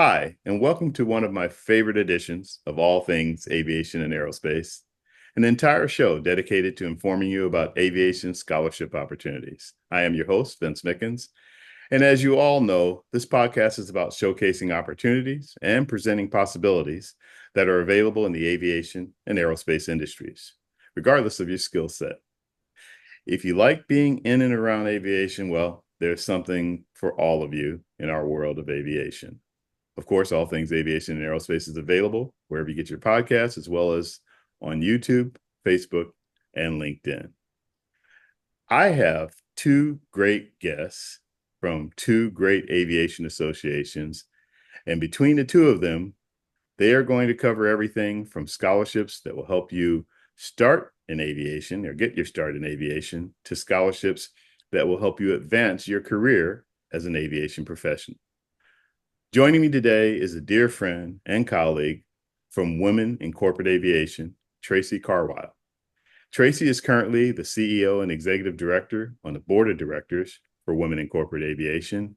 Hi, and welcome to one of my favorite editions of all things aviation and aerospace, an entire show dedicated to informing you about aviation scholarship opportunities. I am your host, Vince Mickens, and as you all know, this podcast is about showcasing opportunities and presenting possibilities that are available in the aviation and aerospace industries, regardless of your skill set. If you like being in and around aviation, well, there's something for all of you in our world of aviation. Of course, all things aviation and aerospace is available wherever you get your podcasts, as well as on YouTube, Facebook, and LinkedIn. I have two great guests from two great aviation associations, and between the two of them, they are going to cover everything from scholarships that will help you start in aviation or get your start in aviation to scholarships that will help you advance your career as an aviation professional. Joining me today is a dear friend and colleague from Women in Corporate Aviation, Tracie Carwile. Tracie is currently the CEO and Executive Director on the Board of Directors for Women in Corporate Aviation.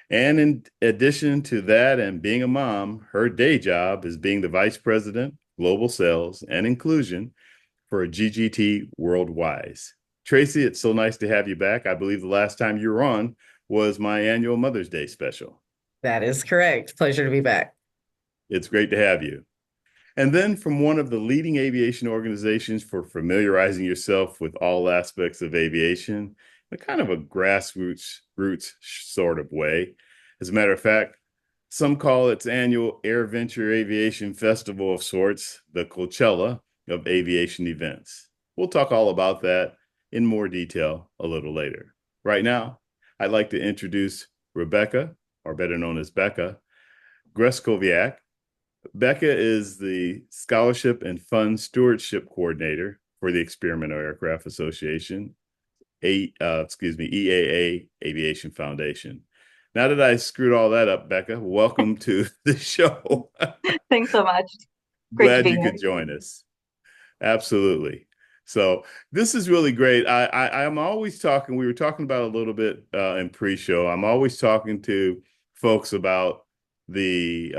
And in addition to that and being a mom, her day job is being the Vice President, Global Sales and Inclusion for GGT Worldwise. Tracie, it's so nice to have you back. I believe the last time you were on was my annual Mother's Day special. That is correct. Pleasure to be back. It's great to have you. And then from one of the leading aviation organizations for familiarizing yourself with all aspects of aviation, in kind of a grassroots roots sort of way. As a matter of fact, some call its annual Air Venture Aviation Festival of sorts the Coachella of aviation events. We'll talk all about that in more detail a little later. Right now, I'd like to introduce Rebecca, or better known as Becca, Greskoviak. Becca is the Scholarship and Fund Stewardship Coordinator for the Experimental Aircraft Association, EAA Aviation Foundation. Now that I screwed all that up, Becca, welcome to the show. Thanks so much. Great to Glad be you here. could join us. Absolutely. So this is really great. I'm always talking. We were talking about a little bit in pre-show. I'm always talking to folks about the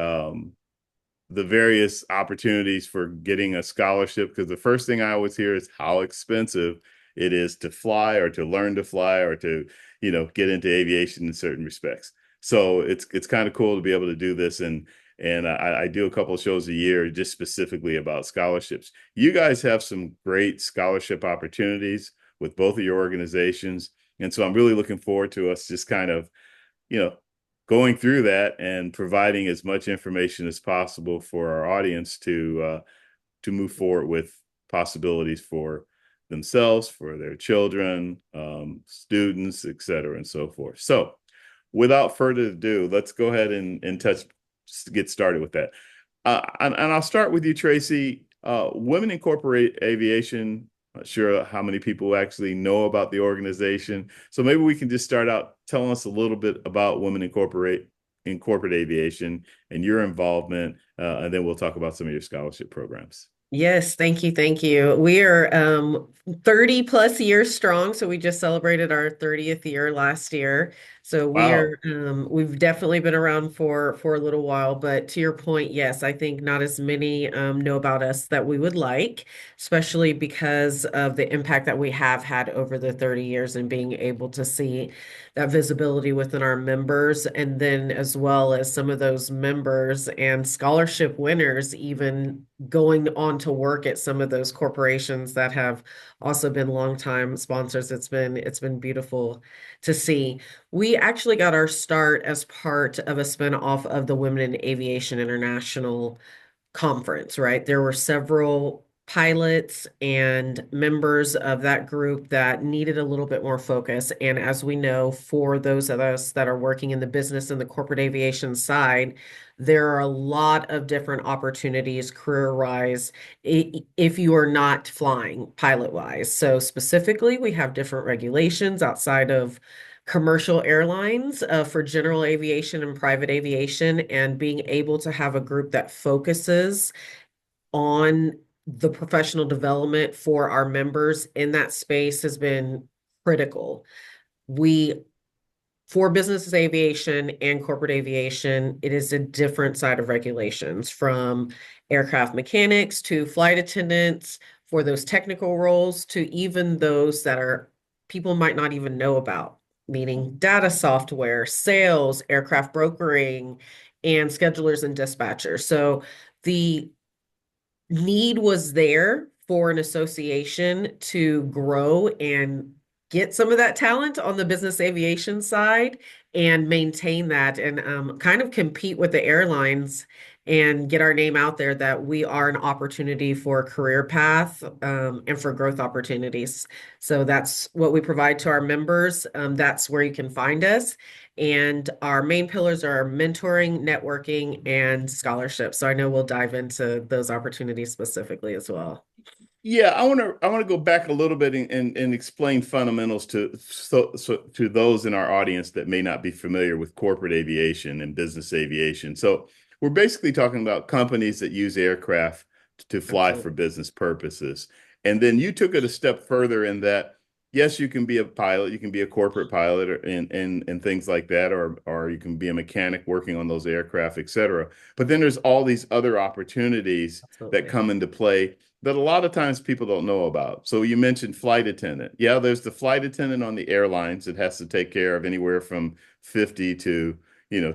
various opportunities for getting a scholarship, because the first thing I always hear is how expensive it is to fly or to learn to fly or to, get into aviation in certain respects. So it's kind of cool to be able to do this, and I do a couple of shows a year just specifically about scholarships. You guys have some great scholarship opportunities with both of your organizations, and so I'm really looking forward to us just kind of, you know, going through that and providing as much information as possible for our audience to move forward with possibilities for themselves, for their children, students, et cetera, and so forth. So, without further ado, let's go ahead and get started with that. And I'll start with you, Tracie. Women in Corporate Aviation. Not sure how many people actually know about the organization. So maybe we can just start out telling us a little bit about Women in Corporate Aviation and your involvement, and then we'll talk about some of your scholarship programs. Yes, thank you, thank you. We are 30 plus years strong, so we just celebrated our 30th year last year. So Wow. we've definitely been around for a little while, but to your point, yes, I think not as many know about us that we would like, especially because of the impact that we have had over the 30 years and being able to see that visibility within our members, and then as well as some of those members and scholarship winners even going on to work at some of those corporations that have also been longtime sponsors. It's been beautiful to see. We actually got our start as part of a spin-off of the Women in Aviation International conference, right? There were several pilots and members of that group that needed a little bit more focus. And as we know, for those of us that are working in the business and the corporate aviation side, there are a lot of different opportunities career-wise if you are not flying pilot-wise. So specifically, we have different regulations outside of commercial airlines for general aviation and private aviation, and being able to have a group that focuses on the professional development for our members in that space has been critical. We for business aviation and corporate aviation, it is a different side of regulations from aircraft mechanics to flight attendants for those technical roles to even those that are people might not even know about, meaning data software, sales, aircraft brokering, and schedulers and dispatchers. So the need was there for an association to grow and get some of that talent on the business aviation side and maintain that and kind of compete with the airlines and get our name out there that we are an opportunity for a career path and for growth opportunities. So that's what we provide to our members. That's where you can find us. And our main pillars are mentoring, networking, and scholarship. So I know we'll dive into those opportunities specifically as well. Yeah, I want to go back a little bit and explain fundamentals to those in our audience that may not be familiar with corporate aviation and business aviation. So we're basically talking about companies that use aircraft to fly for Absolutely. business purposes. And then you took it a step further in that, yes, you can be a pilot, you can be a corporate pilot and things like that, or you can be a mechanic working on those aircraft, et cetera. But then there's all these other opportunities that Absolutely. come into play that a lot of times people don't know about. So you mentioned flight attendant. Yeah, there's the flight attendant on the airlines that has to take care of anywhere from 50 to,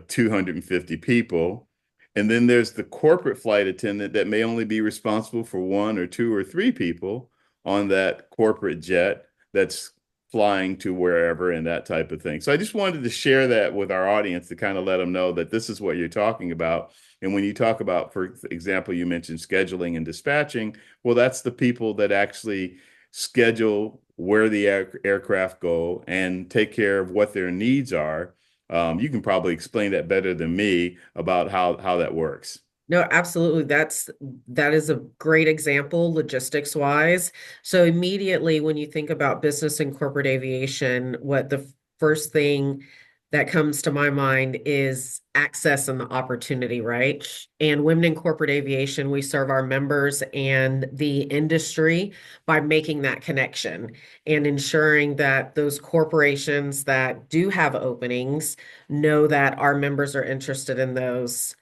250 people. And then there's the corporate flight attendant that may only be responsible for one or two or three people on that corporate jet that's flying to wherever and that type of thing. So I just wanted to share that with our audience to kind of let them know that this is what you're talking about. And when you talk about, for example, you mentioned scheduling and dispatching, well, that's the people that actually schedule where the aircraft go and take care of what their needs are. You can probably explain that better than me about how that works. No, absolutely. That is a great example logistics wise. So immediately when you think about business and corporate aviation, what the first thing that comes to my mind is access and the opportunity, right? And women in corporate aviation, we serve our members and the industry by making that connection and ensuring that those corporations that do have openings know that our members are interested in those.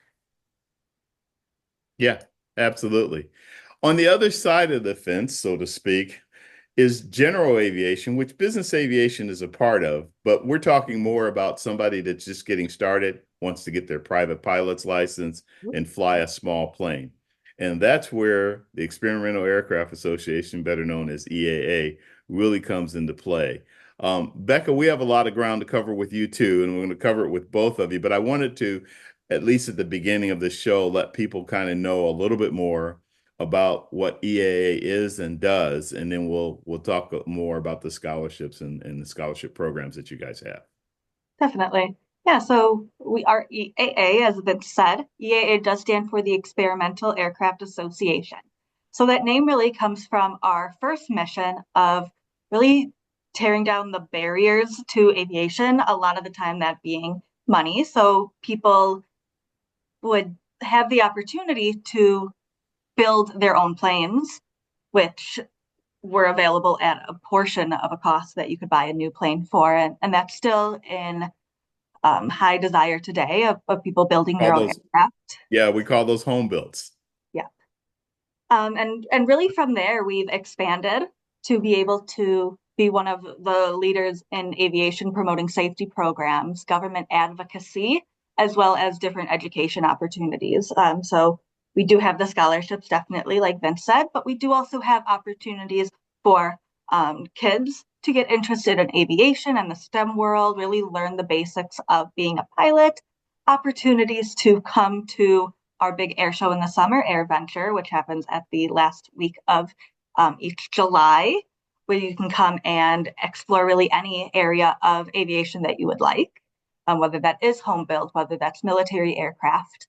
Yeah, absolutely. On the other side of the fence, so to speak, is general aviation, which business aviation is a part of, but we're talking more about somebody that's just getting started, wants to get their private pilot's license and fly a small plane. And that's where the Experimental Aircraft Association, better known as EAA, really comes into play. Becca, we have a lot of ground to cover with you too, and we're going to cover it with both of you, but I wanted to, at least at the beginning of the show, let people kind of know a little bit more about what EAA is and does, and then we'll talk more about the scholarships and the scholarship programs that you guys have. Definitely. Yeah, so we are EAA, as Vince said. EAA does stand for the Experimental Aircraft Association. So that name really comes from our first mission of really tearing down the barriers to aviation, a lot of the time that being money. So people would have the opportunity to build their own planes, which were available at a portion of a cost that you could buy a new plane for. And that's still in high desire today of people building All their own those, aircraft. yeah, we call those home builds. Yeah. And really from there, we've expanded to be able to be one of the leaders in aviation promoting safety programs, government advocacy, as well as different education opportunities. So we do have the scholarships, definitely, like Vince said, but we do also have opportunities for kids to get interested in aviation and the STEM world, really learn the basics of being a pilot, opportunities to come to our big air show in the summer, Air Venture, which happens at the last week of each July, where you can come and explore really any area of aviation that you would like, whether that is home built, whether that's military aircraft,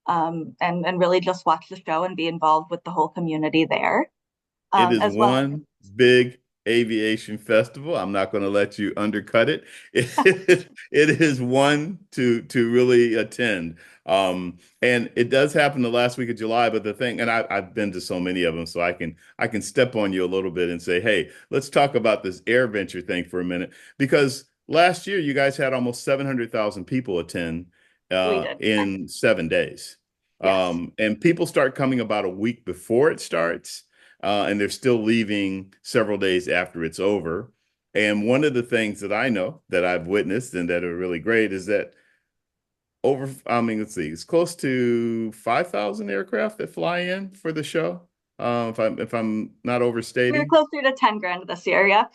and really just watch the show and be involved with the whole community there, It is as well. one big aviation festival. I'm not going to let you undercut it. It is one to really attend. And it does happen the last week of July, but the thing, and I've been to so many of them, so I can step on you a little bit and say, hey, let's talk about this air venture thing for a minute, because last year you guys had almost 700,000 people attend We did. in 7 days. Yes. And people start coming about a week before it starts, and they're still leaving several days after it's over. And one of the things that I know that I've witnessed and that are really great is that I mean, let's see, it's close to 5,000 aircraft that fly in for the show. If I'm not We're overstating, closer to 10 grand this year. Yep.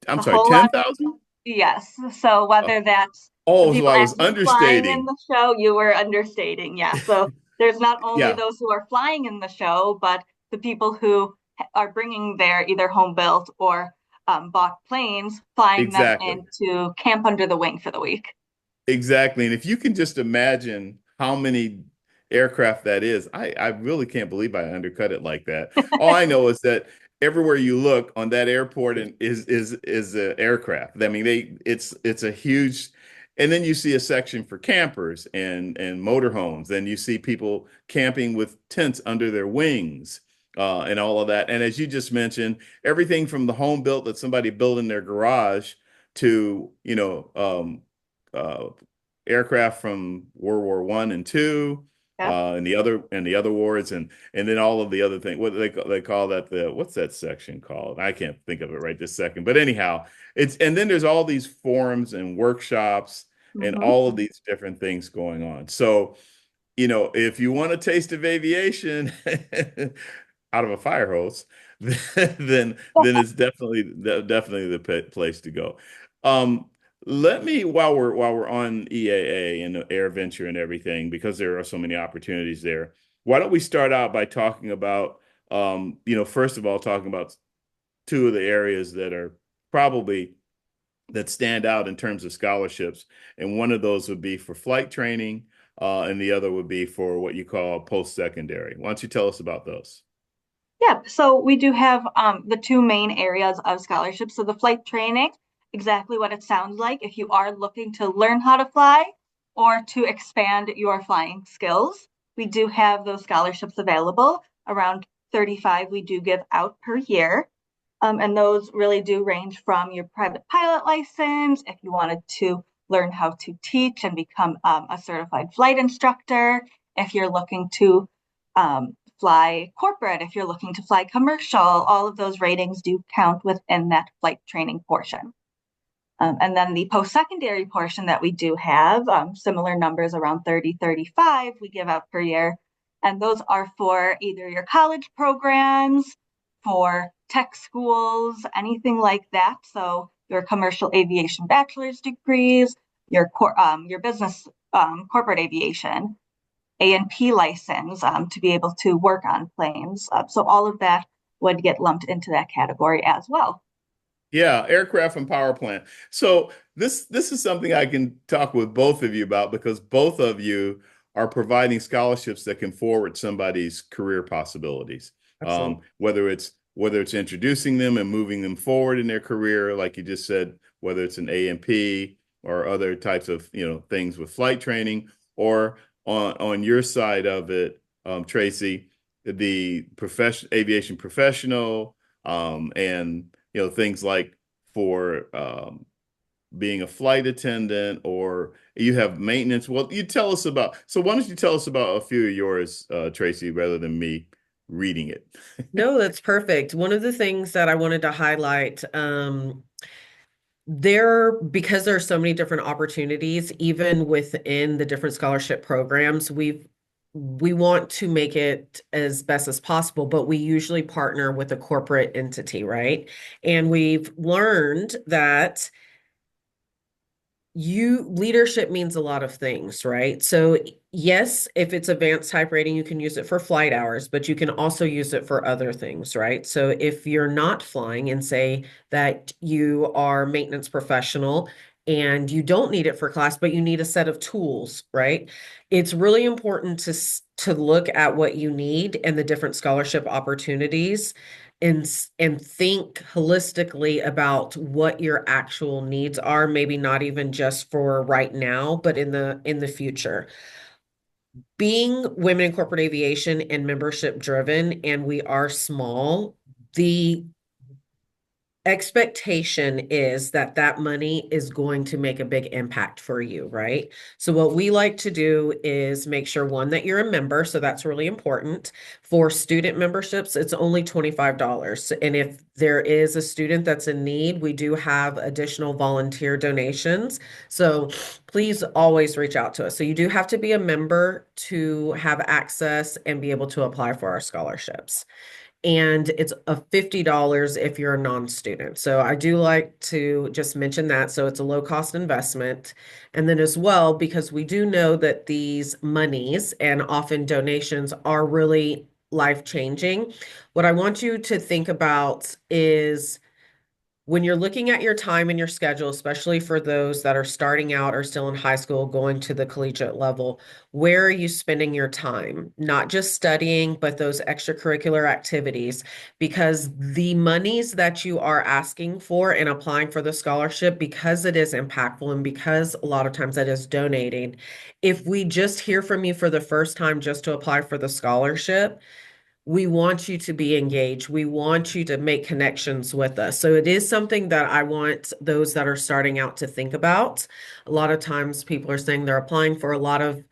I'm A sorry, whole lot. 10,000? Yes. So whether that's the Oh, so people I was actually flying in understating. the show, you were understating. Yeah. So there's not only Yeah, those who are flying in the show, but the people who are bringing their either home built or bought planes, flying them exactly. in to camp under the wing for the week. Exactly. And if you can just imagine how many aircraft that is, I really can't believe I undercut it like that. All I know is that everywhere you look on that airport and is an aircraft. I mean, it's a huge, and then you see a section for campers and motorhomes. Then you see people camping with tents under their wings. And all of that. And as you just mentioned, everything from the home built that somebody built in their garage to, uh, aircraft from World War I and two, Yep. and the other wars, and then all of the other things. What they call that, the what's that section called? I can't think of it right this second. But anyhow, it's and then there's all these forums and workshops and Mm-hmm. all of these different things going on. So if you want a taste of aviation out of a fire hose, then it's definitely the place to go. Um, Let me while we're on EAA and Air Venture and everything, because there are so many opportunities there. Why don't we start out by talking about first of all, talking about two of the areas that are probably that stand out in terms of scholarships, and one of those would be for flight training, and the other would be for what you call post-secondary. Why don't you tell us about those? Yep. So we do have the two main areas of scholarships. So the flight training, exactly what it sounds like. If you are looking to learn how to fly or to expand your flying skills, we do have those scholarships available. Around 35 we do give out per year. And those really do range from your private pilot license, if you wanted to learn how to teach and become a certified flight instructor, if you're looking to fly corporate, if you're looking to fly commercial, all of those ratings do count within that flight training portion. And then the post-secondary portion that we do have, similar numbers around 30, 35 we give out per year. And those are for either your college programs, for tech schools, anything like that. So your commercial aviation bachelor's degrees, your business corporate aviation, A&P license to be able to work on planes. So all of that would get lumped into that category as well. Yeah, aircraft and power plant. So this is something I can talk with both of you about, because both of you are providing scholarships that can forward somebody's career possibilities. Absolutely. Whether it's introducing them and moving them forward in their career, like you just said, whether it's an A&P or other types of things with flight training, or on your side of it, Tracie, the aviation professional, and things like for being a flight attendant, or you have maintenance. Well, you tell us about. So why don't you tell us about a few of yours, Tracie, rather than me reading it? No, that's perfect. One of the things that I wanted to highlight, because there are so many different opportunities, even within the different scholarship programs, we want to make it as best as possible, but we usually partner with a corporate entity, right? And we've learned that leadership means a lot of things, right? So yes, if it's advanced type rating, you can use it for flight hours, but you can also use it for other things, right? So if you're not flying, and say that you are maintenance professional and you don't need it for class, but you need a set of tools, right? It's really important to look at what you need and the different scholarship opportunities, and think holistically about what your actual needs are, maybe not even just for right now, but in the future. Being women in corporate aviation and membership driven, and we are small, the expectation is that that money is going to make a big impact for you, right? So what we like to do is make sure one that you're a member, so that's really important. For student memberships, it's only $25. And if there is a student that's in need, we do have additional volunteer donations. So please always reach out to us. So you do have to be a member to have access and be able to apply for our scholarships, and it's a $50 if you're a non-student. So I do like to just mention that. So it's a low cost investment. And then as well, because we do know that these monies and often donations are really life changing, what I want you to think about is when you're looking at your time and your schedule, especially for those that are starting out or still in high school, going to the collegiate level, where are you spending your time? Not just studying, but those extracurricular activities, because the monies that you are asking for and applying for the scholarship, because it is impactful and because a lot of times that is donating, if we just hear from you for the first time just to apply for the scholarship, we want you to be engaged. We want you to make connections with us. So it is something that I want those that are starting out to think about. A lot of times people are saying they're applying for a lot of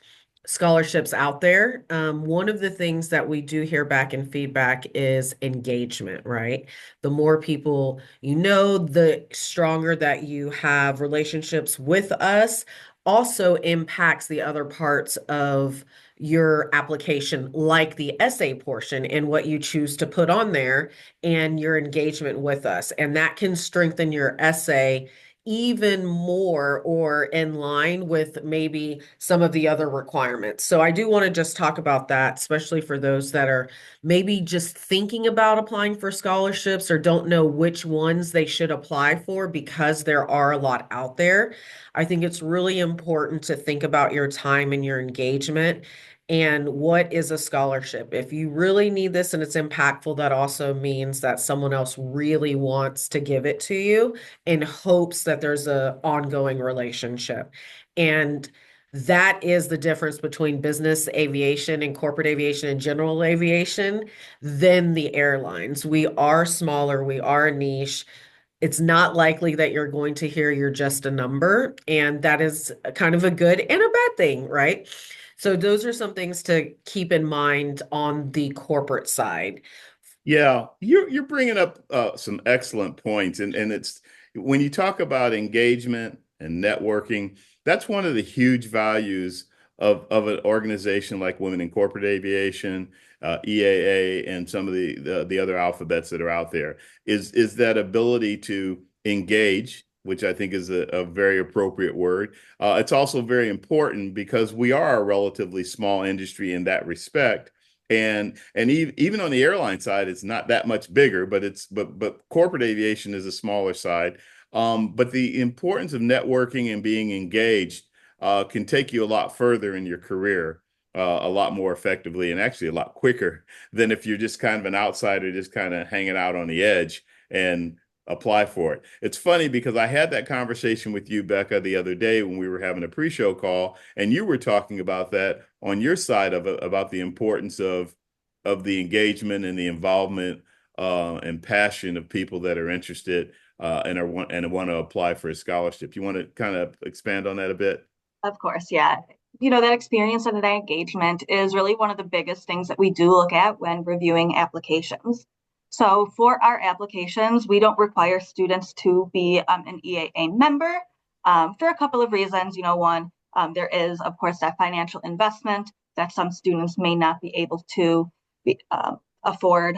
scholarships out there. One of the things that we do hear back in feedback is engagement, right? The more people you know, the stronger that you have relationships with us also impacts the other parts of your application, like the essay portion and what you choose to put on there and your engagement with us. And that can strengthen your essay even more or in line with maybe some of the other requirements. So I do want to just talk about that, especially for those that are maybe just thinking about applying for scholarships or don't know which ones they should apply for because there are a lot out there. I think it's really important to think about your time and your engagement and what is a scholarship. If you really need this and it's impactful, that also means that someone else really wants to give it to you in hopes that there's a ongoing relationship. And that is the difference between business aviation and corporate aviation and general aviation than the airlines. We are smaller, we are a niche. It's not likely that you're going to hear you're just a number, and that is kind of a good and a bad thing, right? So those are some things to keep in mind on the corporate side. Yeah, you're bringing up some excellent points, and it's when you talk about engagement and networking, that's one of the huge values of an organization like Women in Corporate Aviation, EAA, and some of the other alphabets that are out there. Is that ability to engage, which I think is a very appropriate word. It's also very important because we are a relatively small industry in that respect. And even on the airline side, it's not that much bigger, but corporate aviation is a smaller side. But the importance of networking and being engaged can take you a lot further in your career, a lot more effectively, and actually a lot quicker than if you're just kind of an outsider, just kind of hanging out on the edge and apply for it. It's funny because I had that conversation with you, Becca, the other day when we were having a pre-show call, and you were talking about that on your side of it, about the importance of the engagement and the involvement and passion of people that are interested and want to apply for a scholarship. You want to kind of expand on that a bit? Of course, yeah. That experience and that engagement is really one of the biggest things that we do look at when reviewing applications. So for our applications, we don't require students to be an EAA member for a couple of reasons. One, there is, of course, that financial investment that some students may not be able to afford,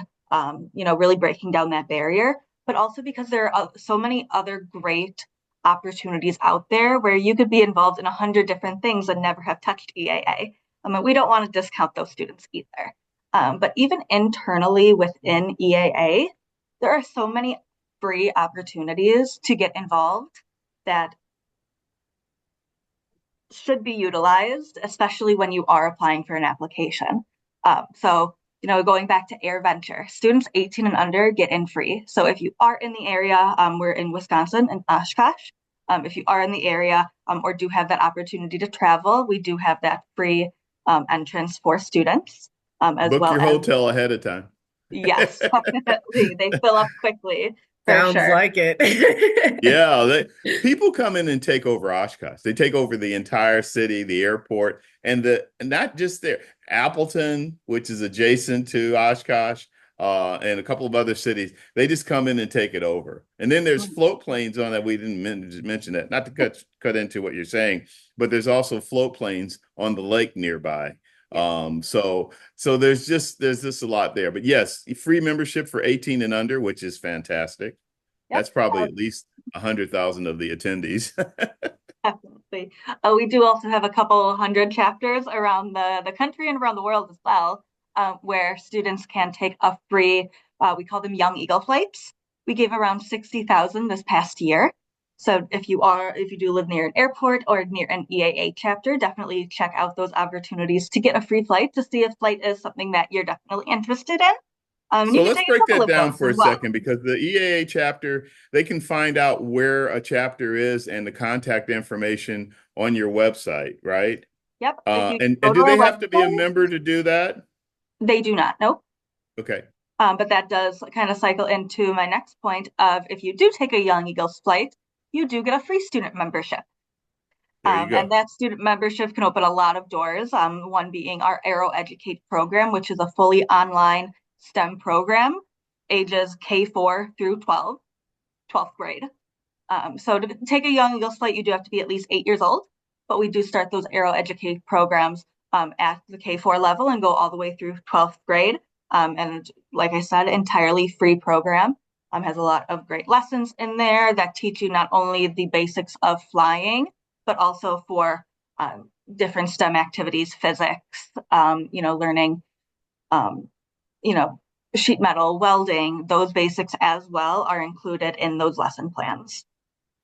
really breaking down that barrier, but also because there are so many other great opportunities out there where you could be involved in 100 different things and never have touched EAA. We don't want to discount those students either. But even internally within EAA, there are so many free opportunities to get involved that should be utilized, especially when you are applying for an application. Going back to AirVenture, students 18 and under get in free. So if you are in the area, we're in Wisconsin in Oshkosh. If you are in the area or do have that opportunity to travel, we do have that free entrance for students as Book well your as, hotel ahead of time. yes, definitely. They fill up quickly. For Sounds sure. like it. Yeah, people come in and take over Oshkosh. They take over the entire city, the airport, and not just there. Appleton, which is adjacent to Oshkosh, and a couple of other cities. They just come in and take it over. And then there's Mhm. float planes on that. We didn't mention that. Not to cut into what you're saying, but there's also float planes on the lake nearby. Yeah. So there's just a lot there. But yes, free membership for 18 and under, which is fantastic. Yep. That's probably at least 100,000 of the attendees. Definitely. We do also have a couple hundred chapters around the country and around the world as well, where students can take a free, we call them Young Eagle flights. We gave around 60,000 this past year. So if you do live near an airport or near an EAA chapter, definitely check out those opportunities to get a free flight to see if flight is something that you're definitely interested in. And So you can let's take a break couple that of down those for as a well. second because the EAA chapter, they can find out where a chapter is and the contact information on your website, right? Yep. If you And go to do our they have to be a website, member to do that? they do not. Nope. Okay, But that does kind of cycle into my next point of if you do take a Young Eagles flight, you do get a free student membership. there you And go. that student membership can open a lot of doors. One being our Aero Educate program, which is a fully online STEM program, ages K4 through 12th grade. So to take a Young Eagles flight, you do have to be at least 8 years old, but we do start those Aero Educate programs at the K4 level and go all the way through 12th grade. And like I said, entirely free program. Has a lot of great lessons in there that teach you not only the basics of flying, but also for different STEM activities, physics, learning, um, you know, sheet metal, welding, those basics as well are included in those lesson plans.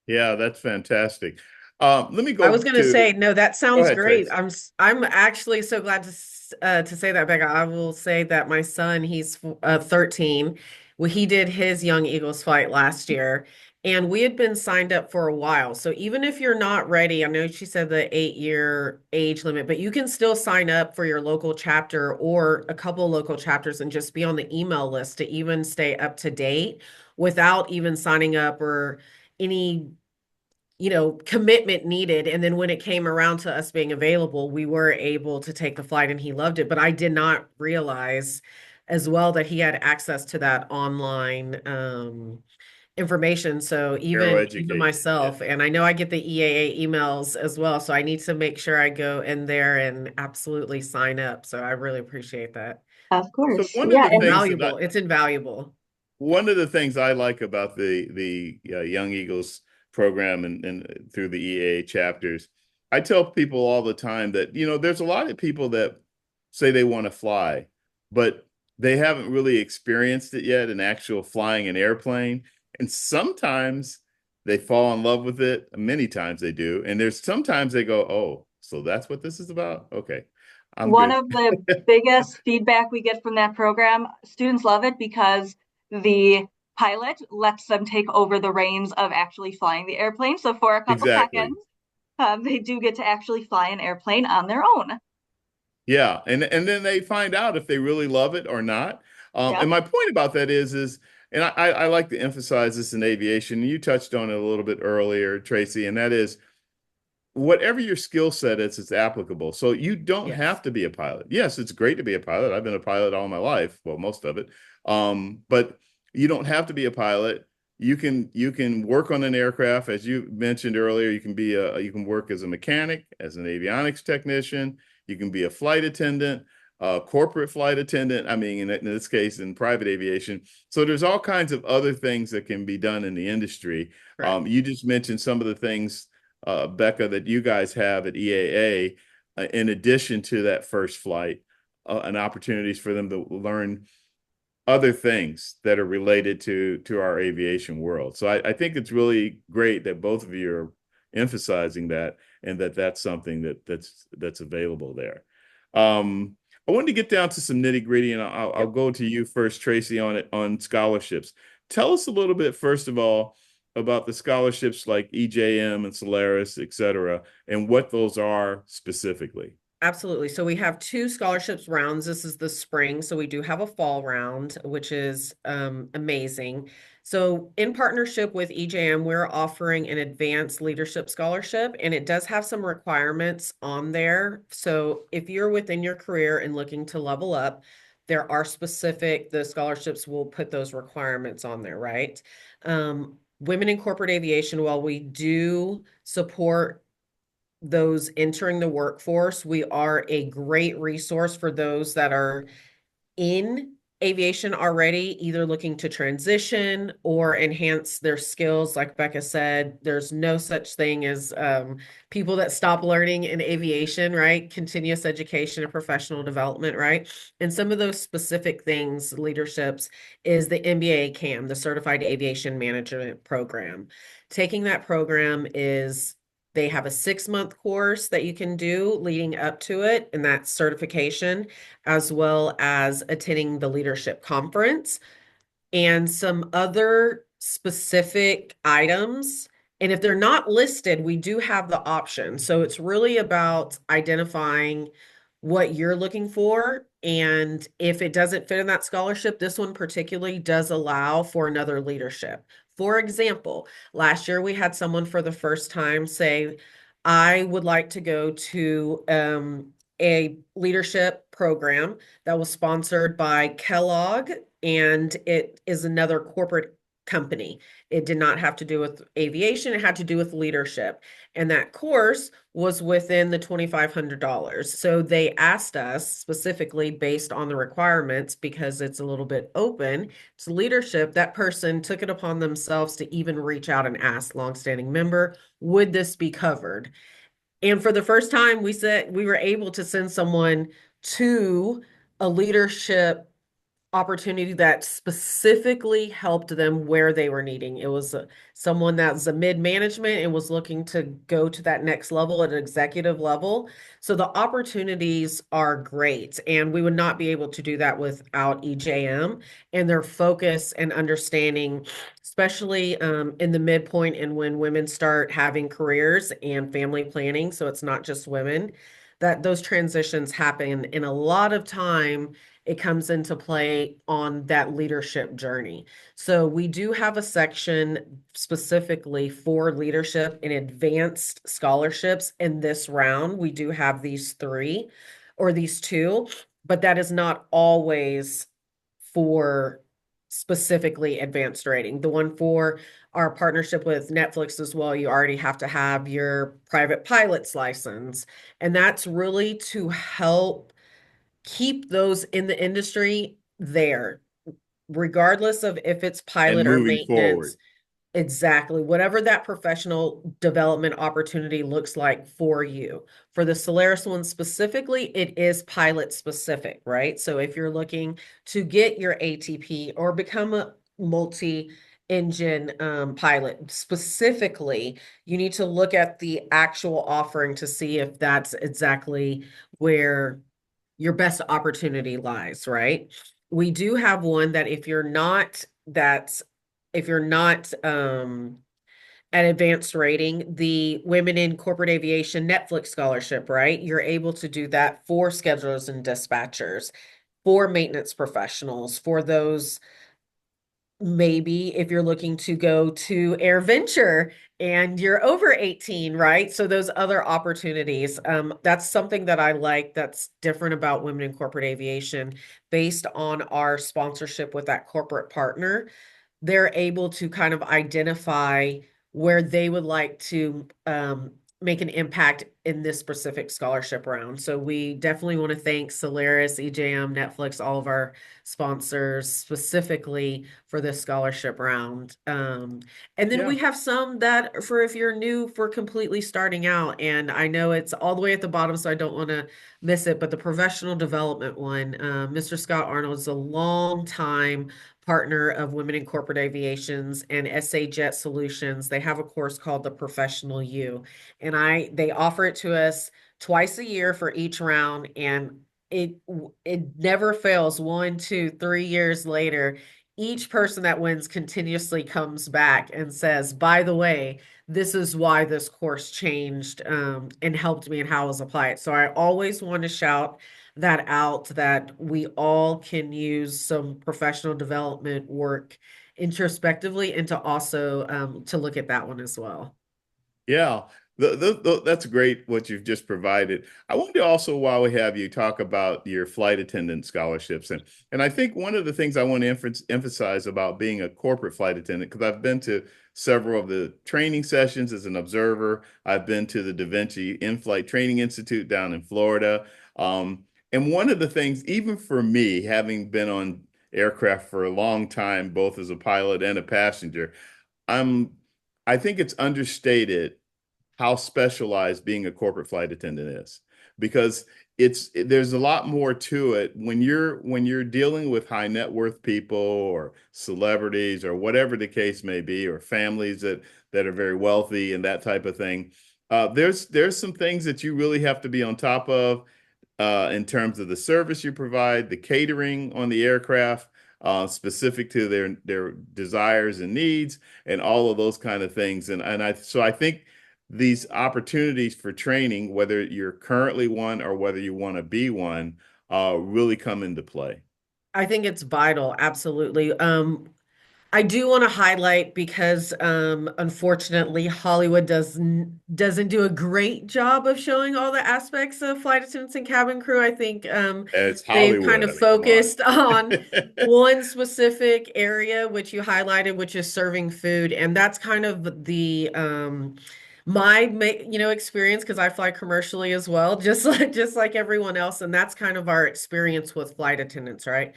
Yeah, that's fantastic. Let me I go was going to to, say, no, that go sounds ahead, great. Trace. I'm actually so glad to say that, Becca. I will say that my son, he's 13. Well, he did his Young Eagles flight last year, and we had been signed up for a while. So even if you're not ready, I know she said the 8-year age limit, but you can still sign up for your local chapter or a couple local chapters and just be on the email list to even stay up to date without even signing up or any commitment needed. And then when it came around to us being available, we were able to take the flight and he loved it. But I did not realize as well that he had access to that online information. So Aero even Educate. Yeah. myself, and I know I get the EAA emails as well. So I need to make sure I go in there and absolutely sign up. So I really appreciate that. Of So course. one of Yeah. the And things that Invaluable. It's invaluable. one of the things I like about the Young Eagles program and through the EAA chapters, I tell people all the time that there's a lot of people that say they want to fly, but they haven't really experienced it yet in actual flying an airplane. And sometimes they fall in love with it. Many times they do, and there's sometimes they go, "Oh, so that's what this is about." Okay, I'm one good. of the biggest feedback we get from that program, students love it because the pilot lets them take over the reins of actually flying the airplane. So for a couple Exactly. seconds, they do get to actually fly an airplane on their own. Yeah, and then they find out if they really love it or not. And Yep. my point about that is, and I like to emphasize this in aviation. You touched on it a little bit earlier, Tracie, and that is whatever your skill set is, it's applicable. So you don't have Yes. to be a pilot. Yes, it's great to be a pilot. I've been a pilot all my life, well, most of it. But you don't have to be a pilot. You can work on an aircraft, as you mentioned earlier. You can work as a mechanic, as an avionics technician. You can be a flight attendant, corporate flight attendant. I mean, in this case, in private aviation. So there's all kinds of other things that can be done in the industry. Correct. You just mentioned some of the things, Becca, that you guys have at EAA, in addition to that first flight, and opportunities for them to learn other things that are related to our aviation world. So I think it's really great that both of you are emphasizing that and that's something that's available there. I wanted to get down to some nitty gritty, and I'll Yep. go to you first, Tracie, on scholarships. Tell us a little bit, first of all, about the scholarships like EJM and Solaris, et cetera, and what those are specifically. Absolutely. So we have two scholarships rounds. This is the spring. So we do have a fall round, which is amazing. So, in partnership with EJM, we're offering an advanced leadership scholarship, and it does have some requirements on there. So, if you're within your career and looking to level up, there are the scholarships will put those requirements on there, right? Women in corporate aviation, while we do support those entering the workforce, we are a great resource for those that are in aviation already, either looking to transition or enhance their skills. Like Becca said, there's no such thing as people that stop learning in aviation, right? Continuous education and professional development, right? And some of those specific things, leaderships, is the NBAA CAM, the Certified Aviation Management Program. Taking that program is they have a 6-month course that you can do leading up to it, and that's certification, as well as attending the leadership conference and some other specific items. And if they're not listed, we do have the option. So it's really about identifying what you're looking for. And if it doesn't fit in that scholarship, this one particularly does allow for another leadership. For example, last year we had someone for the first time say, I would like to go to a leadership program that was sponsored by Kellogg, and it is another corporate company. It did not have to do with aviation, it had to do with leadership. And that course was within the $2,500. So they asked us specifically based on the requirements, because it's a little bit open to leadership, that person took it upon themselves to even reach out and ask longstanding member, would this be covered? And for the first time, we said we were able to send someone to a leadership opportunity that specifically helped them where they were needing. It was someone that was a mid-management and was looking to go to that next level at an executive level. So the opportunities are great, and we would not be able to do that without EJM and their focus and understanding, especially in the midpoint and when women start having careers and family planning. So it's not just women, that those transitions happen, and a lot of time it comes into play on that leadership journey. So we do have a section specifically for leadership and advanced scholarships in this round. We do have these these two, but that is not always for specifically advanced rating. The one for our partnership with Netflix as well, you already have to have your private pilot's license. And that's really to help keep those in the industry there, regardless of if it's And pilot or moving forward. maintenance. Exactly. Whatever that professional development opportunity looks like for you. For the Solaris one specifically, it is pilot specific, right? So if you're looking to get your ATP or become a multi-engine pilot specifically, you need to look at the actual offering to see if that's exactly where your best opportunity lies, right? We do have one that if you're not at advanced rating, the Women in Corporate Aviation Netflix scholarship, right? You're able to do that for schedulers and dispatchers, for maintenance professionals, for those maybe if you're looking to go to AirVenture and you're over 18, right? So those other opportunities, that's something that I like that's different about Women in Corporate Aviation based on our sponsorship with that corporate partner. They're able to kind of identify where they would like to make an impact in this specific scholarship round. So we definitely want to thank Solaris, EJM, Netflix, all of our sponsors specifically for this scholarship round. And then we have some that for if you're new, for completely starting out. And I know it's all the way at the bottom, so I don't want to miss it, but the professional development one, Mr. Scott Arnold is a long time partner of Women in Corporate Aviations and SA Jet Solutions. They have a course called the Professional You, and they offer it to us twice a year for each round, and it never fails. 1, 2, 3 years later, each person that wins continuously comes back and says, by the way, this is why this course changed and helped me and how I was applied. So I always want to shout that out, that we all can use some professional development work introspectively and to also to look at that one as well. Yeah, that's great what you've just provided. I wanted to also, while we have you, talk about your flight attendant scholarships. And I think one of the things I want to emphasize about being a corporate flight attendant, because I've been to several of the training sessions as an observer. I've been to the Da Vinci In-Flight Training Institute down in Florida. And one of the things, even for me, having been on aircraft for a long time, both as a pilot and a passenger, I'm I think it's understated how specialized being a corporate flight attendant is, because there's a lot more to it when you're dealing with high net worth people or celebrities or whatever the case may be, or families that are very wealthy and that type of thing. There's some things that you really have to be on top of in terms of the service you provide, the catering on the aircraft, specific to their desires and needs, and all of those kind of things. I think these opportunities for training, whether you're currently one or whether you want to be one, really come into play. I think it's vital, absolutely. I do want to highlight because unfortunately Hollywood doesn't do a great job of showing all the aspects of flight attendants and cabin crew. I think It's they've kind Hollywood. of I mean, come on. focused on one specific area, which you highlighted, which is serving food, and that's kind of the experience because I fly commercially as well, just like everyone else, and that's kind of our experience with flight attendants, right?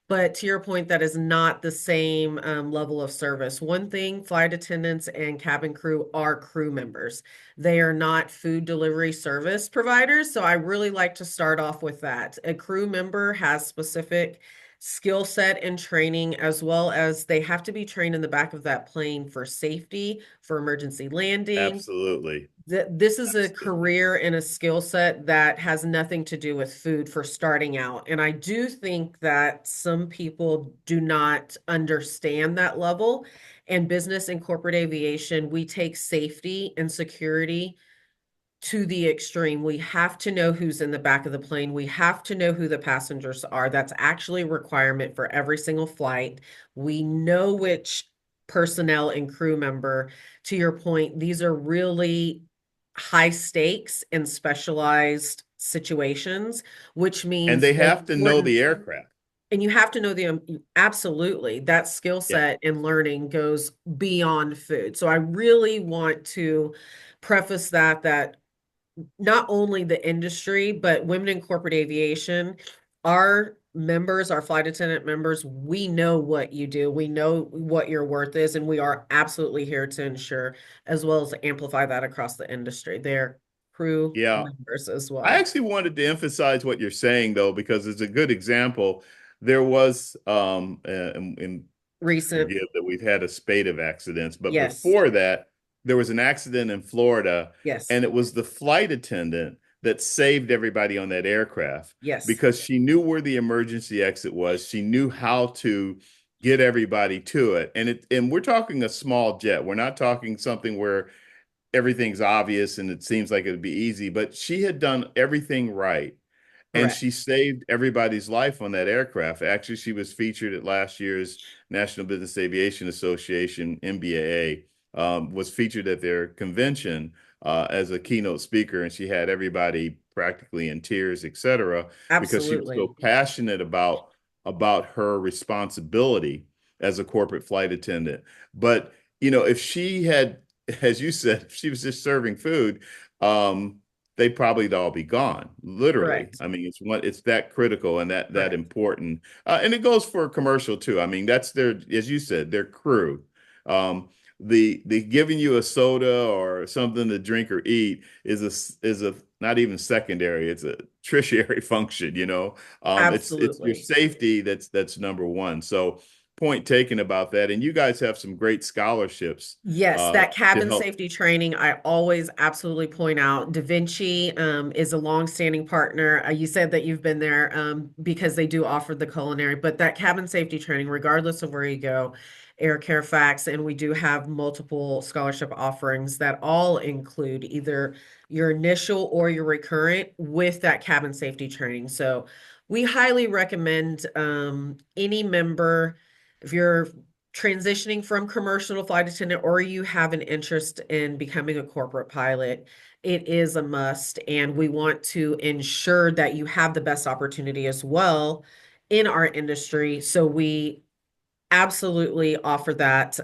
But to your point, that is not the same level of service. One thing, flight attendants and cabin crew are crew members. They are not food delivery service providers. So I really like to start off with that. A crew member has specific skill set and training, as well as they have to be trained in the back of that plane for safety, for emergency landing. Absolutely. This is a Absolutely. career and a skill set that has nothing to do with food for starting out. And I do think that some people do not understand that level. And business and corporate aviation, we take safety and security to the extreme. We have to know who's in the back of the plane. We have to know who the passengers are. That's actually a requirement for every single flight. We know which personnel and crew member, to your point, these are really high stakes and specialized situations, which And means they the have to know importance, the aircraft. and you have to know absolutely that skill Yeah. set and learning goes beyond food. So I really want to preface that not only the industry, but women in corporate aviation, our members, our flight attendant members, we know what you do. We know what your worth is, and we are absolutely here to ensure as well as amplify that across the industry. They're crew Yeah. members as I well. actually wanted to emphasize what you're saying, though, because it's a good example. There was, and Recent, forgive that we've had a spate of accidents, but yes, before that, there was an accident in Florida, yes, and it was the flight attendant that saved everybody on that aircraft yes, because she knew where the emergency exit was. She knew how to get everybody to it. And we're talking a small jet. We're not talking something where everything's obvious and it seems like it would be easy, but she had done everything right. And correct. she saved everybody's life on that aircraft. Actually, she was featured at last year's National Business Aviation Association, NBAA, was featured at their convention as a keynote speaker. And she had everybody practically in tears, et cetera, because she was Absolutely. so passionate about her responsibility as a corporate flight attendant. But, if she had, as you said, if she was just serving food, they'd probably all be gone, literally. Correct. I mean, it's that critical and that Correct. important. And it goes for commercial too. I mean, that's their, as you said, their crew. The giving you a soda or something to drink or eat is a not even secondary, it's a tertiary function, it's your Absolutely. safety that's number one. So point taken about that. And you guys have some great scholarships Yes, that to cabin help. safety training, I always absolutely point out. Da Vinci is a longstanding partner. You said that you've been there because they do offer the culinary, but that cabin safety training, regardless of where you go, Air Care Facts, and we do have multiple scholarship offerings that all include either your initial or your recurrent with that cabin safety training. So we highly recommend any member, if you're transitioning from commercial to flight attendant, or you have an interest in becoming a corporate pilot, it is a must. And we want to ensure that you have the best opportunity as well in our industry. So we absolutely offer that.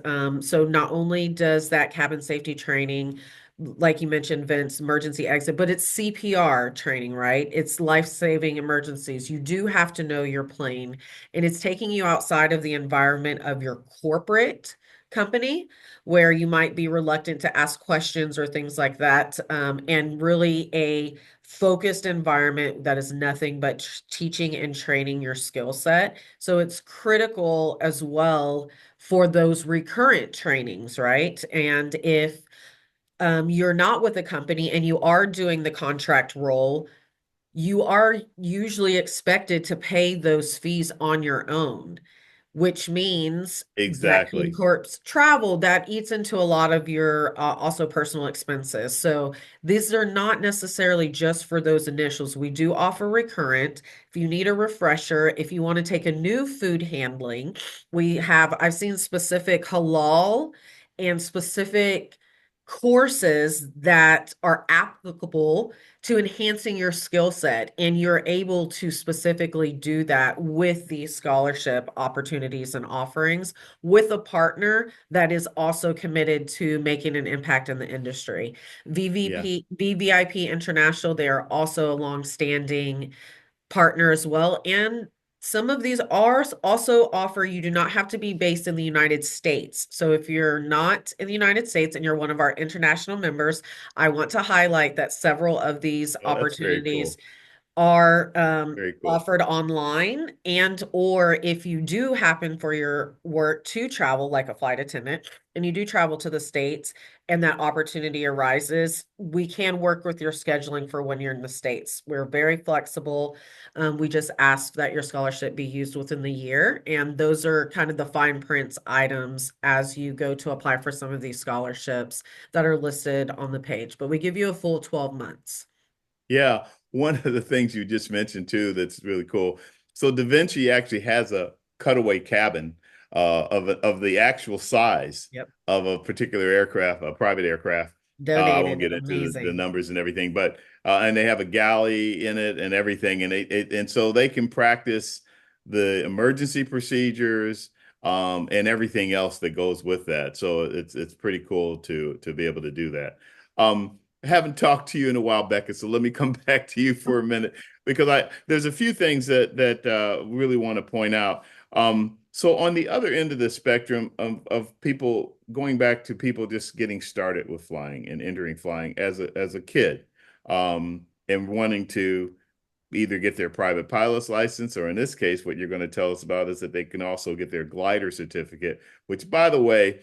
So not only does that cabin safety training, like you mentioned, Vince, emergency exit, but it's CPR training, right? It's life-saving emergencies. You do have to know your plane, and it's taking you outside of the environment of your corporate company where you might be reluctant to ask questions or things like that, and really a focused environment that is nothing but teaching and training your skill set. So it's critical as well for those recurrent trainings, right? And if you're not with a company and you are doing the contract role, you are usually expected to pay those fees on your own, which means that can Exactly. corpse travel that eats into a lot of your also personal expenses. So these are not necessarily just for those initials. We do offer recurrent. If you need a refresher, if you want to take a new food handling, I've seen specific halal and specific courses that are applicable to enhancing your skill set, and you're able to specifically do that with these scholarship opportunities and offerings with a partner that is also committed to making an impact in the industry. Yeah. VVIP International, they are also a long-standing partner as well. And some of these are also offer you do not have to be based in the United States. So if you're not in the United States and you're one of our international members, I want to highlight that several of these Oh, that's very opportunities cool. are Very cool. offered online, and or if you do happen for your work to travel like a flight attendant and you do travel to the States and that opportunity arises, we can work with your scheduling for when you're in the States. We're very flexible. We just ask that your scholarship be used within the year, and those are kind of the fine print items as you go to apply for some of these scholarships that are listed on the page. But we give you a full 12 months. Yeah, one of the things you just mentioned too that's really cool. So Da Vinci actually has a cutaway cabin of the actual size Yep. of a particular aircraft, a private aircraft. I won't Donated. get into the Amazing. numbers and everything, but and they have a galley in it and everything, and and so they can practice the emergency procedures and everything else that goes with that. So it's pretty cool to be able to do that. I haven't talked to you in a while, Becca, so let me come back to you for a minute because I there's a few things that really want to point out. So on the other end of the spectrum of people going back to people just getting started with flying and entering flying as a kid, and wanting to either get their private pilot's license, or in this case, what you're going to tell us about is that they can also get their glider certificate, which, by the way,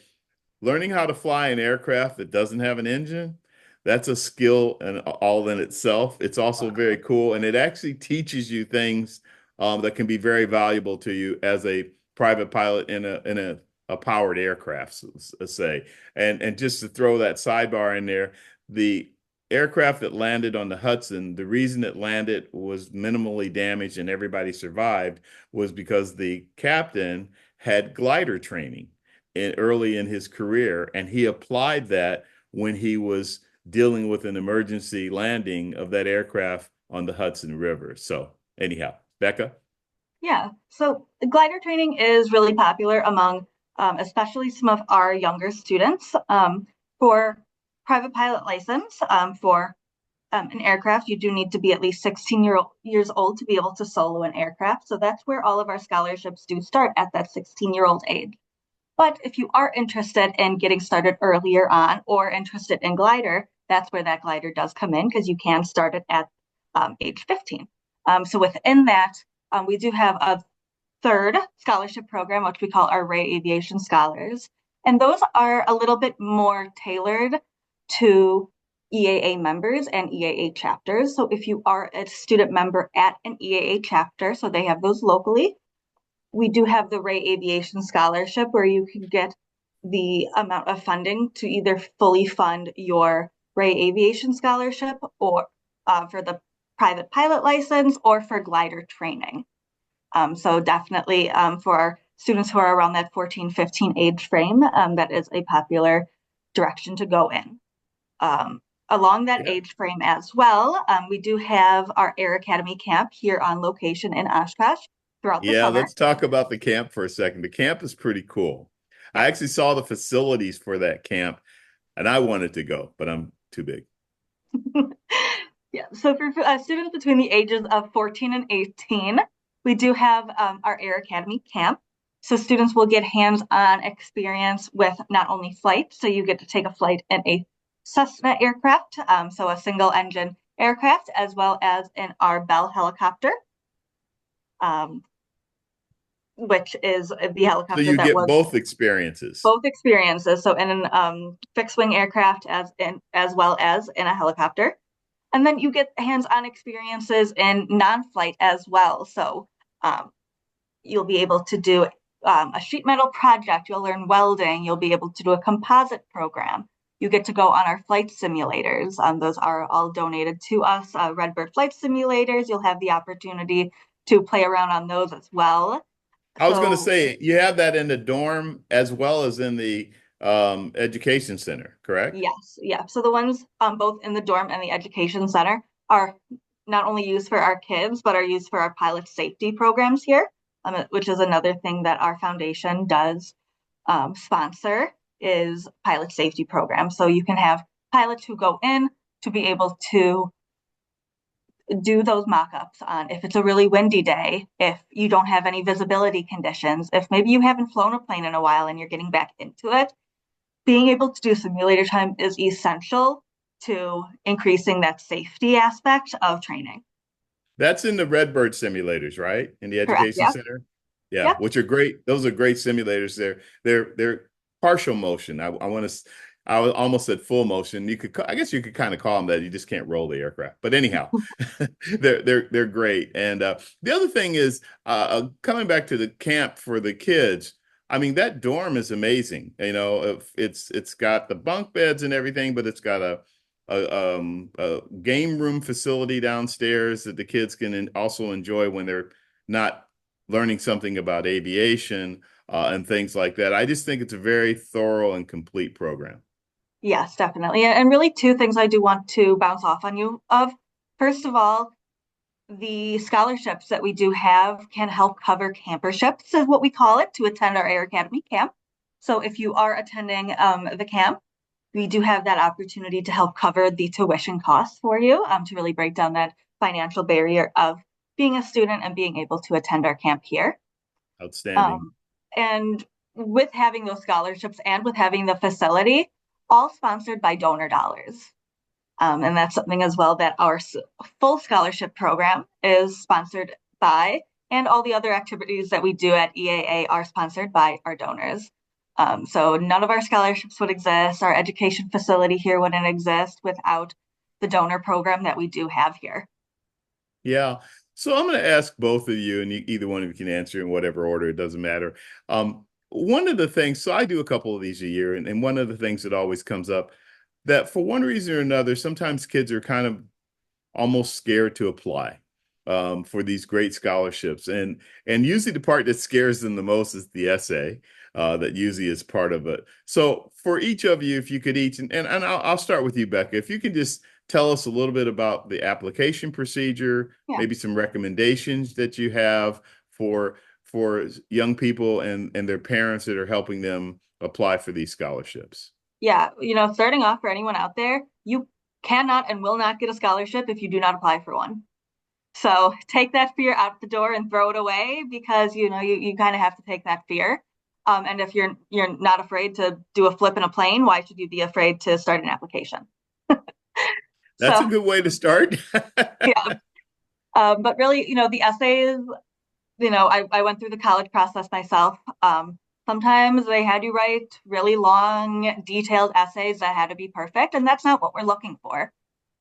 learning how to fly an aircraft that doesn't have an engine, that's a skill and all in itself. It's also very Wow. cool, and it actually teaches you things that can be very valuable to you as a private pilot in a powered aircraft, say. And just to throw that sidebar in there, the aircraft that landed on the Hudson, the reason it landed was minimally damaged and everybody survived was because the captain had glider training early in his career, and he applied that when he was dealing with an emergency landing of that aircraft on the Hudson River. So, anyhow, Becca? Yeah, so the glider training is really popular among especially some of our younger students. For private pilot license, for an aircraft, you do need to be at least 16 years old to be able to solo an aircraft. So that's where all of our scholarships do start, at that 16-year-old age. But if you are interested in getting started earlier on or interested in glider, that's where that glider does come in, because you can start it at age 15. So within that, we do have a third scholarship program, which we call our Ray Aviation Scholars. And those are a little bit more tailored to EAA members and EAA chapters. So if you are a student member at an EAA chapter, so they have those locally, we do have the Ray Aviation Scholarship, where you can get the amount of funding to either fully fund your Ray Aviation Scholarship, or for the private pilot license, or for glider training. So definitely for students who are around that 14, 15 age frame. That is a popular direction to go in. Along that age frame as well, we do have our Air Academy camp here on location in Oshkosh throughout the Yeah, summer. let's talk about the camp for a second. The camp is pretty cool. I actually saw the facilities for that camp and I wanted to go, but I'm too big. Yeah, so for students between the ages of 14 and 18, we do have our Air Academy camp. So students will get hands-on experience with not only flight, so you get to take a flight in a Cessna aircraft, so a single engine aircraft, as well as in our Bell helicopter, which is the So helicopter you that get was both experiences. both experiences. So in an fixed wing aircraft as well as in a helicopter. And then you get hands-on experiences in non-flight as well. So you'll be able to do a sheet metal project. You'll learn welding. You'll be able to do a composite program. You get to go on our flight simulators. Those are all donated to us. Redbird flight simulators. You'll have the opportunity to play around on those as well. I was going to say, you have that in the dorm as well as in the education center, correct? Yes, yeah. So the ones both in the dorm and the education center are not only used for our kids, but are used for our pilot safety programs here, which is another thing that our foundation does sponsor is pilot safety programs. So you can have pilots who go in to be able to do those mock-ups on if it's a really windy day, if you don't have any visibility conditions, if maybe you haven't flown a plane in a while and you're getting back into it. Being able to do simulator time is essential to increasing that safety aspect of training. That's in the Redbird simulators, right? In the Correct. education Yeah. center? Yeah, Yep. which are great. Those are great simulators. They're partial motion. I want to I almost said full motion. I guess you could kind of call them that. You just can't roll the aircraft. But anyhow, they're great. And the other thing is coming back to the camp for the kids. I mean, that dorm is amazing. You know, it's got the bunk beds and everything, but it's got a game room facility downstairs that the kids can also enjoy when they're not learning something about aviation and things like that. I just think it's a very thorough and complete program. Yes, definitely. And really, two things I do want to bounce off on you of. First of all, the scholarships that we do have can help cover camperships, is what we call it, to attend our Air Academy camp. So if you are attending the camp, we do have that opportunity to help cover the tuition costs for you to really break down that financial barrier of being a student and being able to attend our camp here. Outstanding. And with having those scholarships and with having the facility, all sponsored by donor dollars. And that's something as well that our full scholarship program is sponsored by, and all the other activities that we do at EAA are sponsored by our donors. So none of our scholarships would exist. Our education facility here wouldn't exist without the donor program that we do have here. Yeah. So I'm going to ask both of you, and either one of you can answer in whatever order, it doesn't matter. One of the things, so I do a couple of these a year, and one of the things that always comes up that for one reason or another, sometimes kids are kind of almost scared to apply for these great scholarships. And usually the part that scares them the most is the essay that usually is part of it. So for each of you, if you could each, and I'll start with you, Becca, if you can just tell us a little bit about the application procedure, maybe some recommendations that you have for young people and their parents that are helping them apply for these scholarships. Yeah, starting off for anyone out there, you cannot and will not get a scholarship if you do not apply for one. So take that fear out the door and throw it away, because you kind of have to take that fear. And if you're not afraid to do a flip in a plane, why should you be afraid to start an application? That's a good way to start. Yeah. But really, the essays, I went through the college process myself. Sometimes they had you write really long, detailed essays that had to be perfect, and that's not what we're looking for.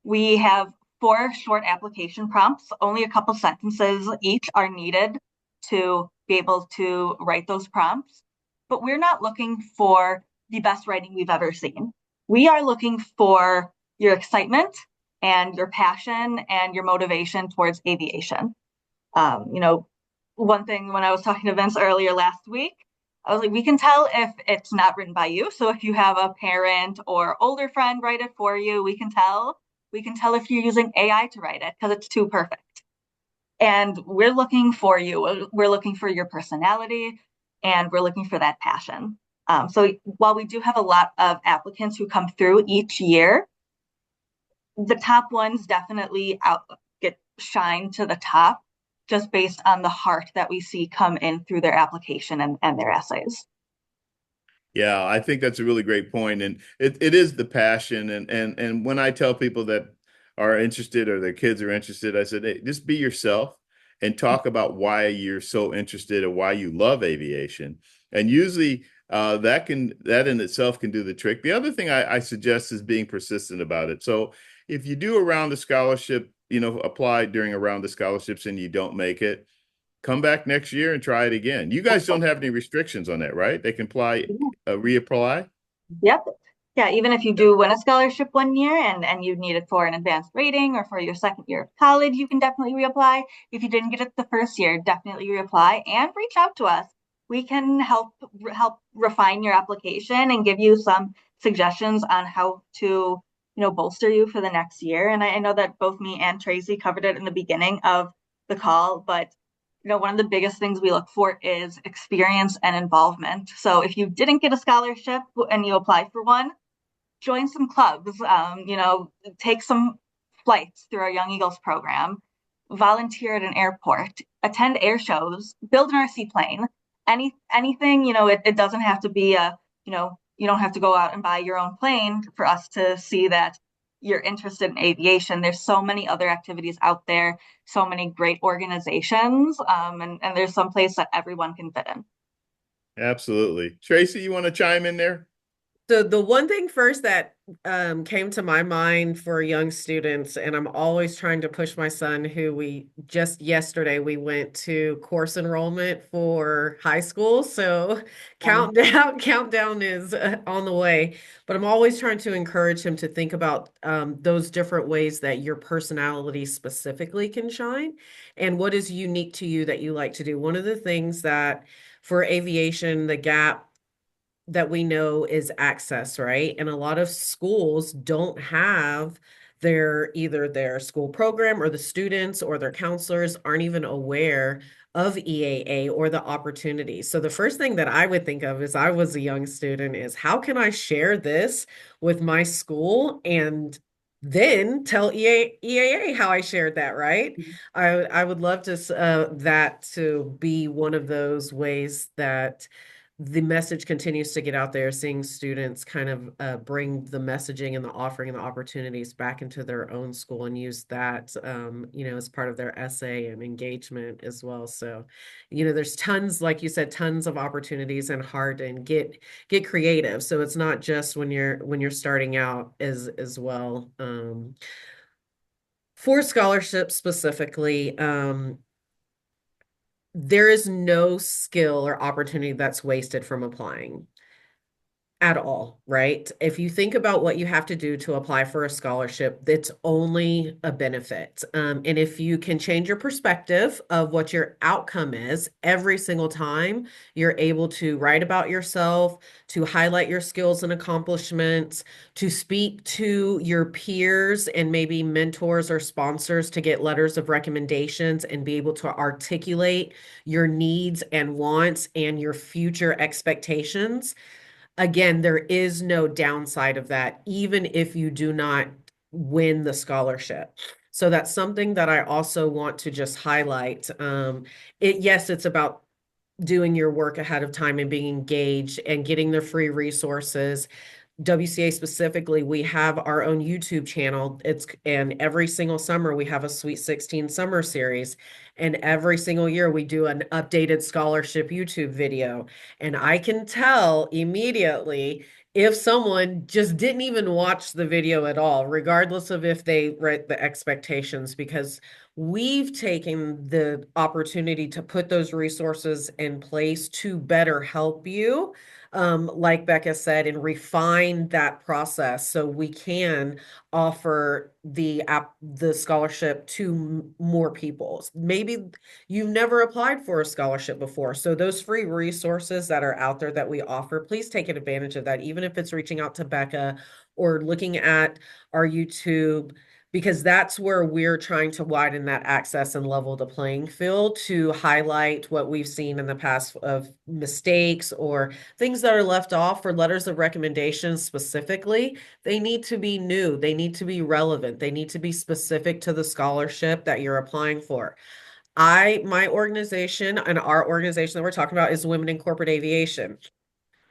We have 4 short application prompts. Only a couple sentences each are needed to be able to write those prompts. But we're not looking for the best writing we've ever seen. We are looking for your excitement and your passion and your motivation towards aviation. one thing when I was talking to Vince earlier last week, I was like, we can tell if it's not written by you. So if you have a parent or older friend write it for you, we can tell. We can tell if you're using AI to write it because it's too perfect. And we're looking for you. We're looking for your personality, and we're looking for that passion. So while we do have a lot of applicants who come through each year, the top ones definitely get shine to the top just based on the heart that we see come in through their application and their essays. Yeah, I think that's a really great point. And it is the passion. And when I tell people that are interested or their kids are interested, I said, hey, just be yourself and talk about why you're so interested or why you love aviation. And usually that in itself can do the trick. The other thing I suggest is being persistent about it. So if you do a round of scholarship, apply during a round of scholarships and you don't make it, come back next year and try it again. You guys don't have any restrictions on that, right? They can reapply. Yep. Yeah, even if you do win a scholarship one year and you need it for an advanced rating or for your second year of college, you can definitely reapply. If you didn't get it the first year, definitely reapply and reach out to us. We can help refine your application and give you some suggestions on how to, bolster you for the next year. And I know that both me and Tracie covered it in the beginning of the call, but one of the biggest things we look for is experience and involvement. So if you didn't get a scholarship and you apply for one, join some clubs, take some flights through our Young Eagles program, volunteer at an airport, attend air shows, build an RC plane, anything, it doesn't have to be you don't have to go out and buy your own plane for us to see that you're interested in aviation. There's so many other activities out there, so many great organizations, and there's some place that everyone can fit in. Absolutely. Tracie, you want to chime in there? The one thing first that came to my mind for young students, and I'm always trying to push my son, who we just yesterday we went to course enrollment for high school. So countdown is on the way. But I'm always trying to encourage him to think about those different ways that your personality specifically can shine and what is unique to you that you like to do. One of the things that for aviation, the gap that we know is access, right? And a lot of schools don't have either their school program or the students or their counselors aren't even aware of EAA or the opportunities. So the first thing that I would think of as I was a young student is how can I share this with my school and then tell EAA how I shared that, right? I would love to that to be one of those ways that the message continues to get out there, seeing students kind of bring the messaging and the offering and the opportunities back into their own school and use that, as part of their essay and engagement as well. So, there's tons, like you said, tons of opportunities and heart and get creative. So it's not just when you're starting out as well. For scholarships specifically, there is no skill or opportunity that's wasted from applying at all, right? If you think about what you have to do to apply for a scholarship, it's only a benefit. And if you can change your perspective of what your outcome is every single time, you're able to write about yourself, to highlight your skills and accomplishments, to speak to your peers and maybe mentors or sponsors to get letters of recommendations and be able to articulate your needs and wants and your future expectations. Again, there is no downside of that, even if you do not win the scholarship. So that's something that I also want to just highlight. Yes, it's about doing your work ahead of time and being engaged and getting the free resources. WCA specifically, we have our own YouTube channel. And every single summer we have a Sweet 16 summer series. And every single year we do an updated scholarship YouTube video. And I can tell immediately if someone just didn't even watch the video at all, regardless of if they read the expectations, because we've taken the opportunity to put those resources in place to better help you, like Becca said, and refine that process so we can offer the scholarship to more people. Maybe you've never applied for a scholarship before, so those free resources that are out there that we offer, please take advantage of that, even if it's reaching out to Becca or looking at our YouTube, because that's where we're trying to widen that access and level the playing field to highlight what we've seen in the past of mistakes or things that are left off, or letters of recommendation specifically. They need to be new, they need to be relevant, they need to be specific to the scholarship that you're applying for. My organization and our organization that we're talking about is Women in Corporate Aviation.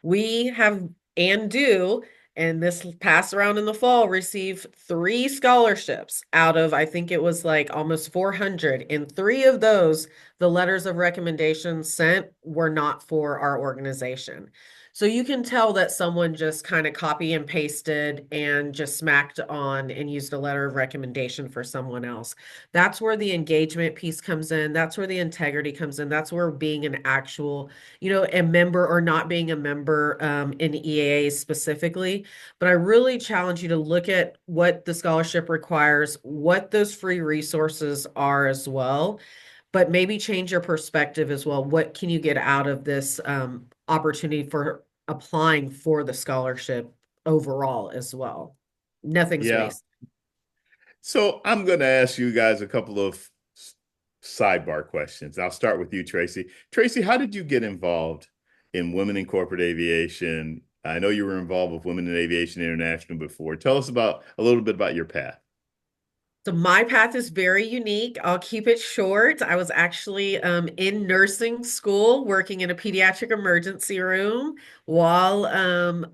We have and do, and this past round in the fall, receive 3 scholarships out of, I think it was like almost 400. And 3 of those, the letters of recommendation sent were not for our organization. So you can tell that someone just kind of copy and pasted and just smacked on and used a letter of recommendation for someone else. That's where the engagement piece comes in. That's where the integrity comes in. That's where being an actual, a member or not being a member in EAA specifically. But I really challenge you to look at what the scholarship requires, what those free resources are as well, but maybe change your perspective as well. What can you get out of this opportunity for applying for the scholarship overall as well? Nothing's Yeah. wasted. So I'm going to ask you guys a couple of sidebar questions. I'll start with you, Tracie. Tracie, how did you get involved in Women in Corporate Aviation? I know you were involved with Women in Aviation International before. Tell us about a little bit about your path. So my path is very unique. I'll keep it short. I was actually in nursing school working in a pediatric emergency room while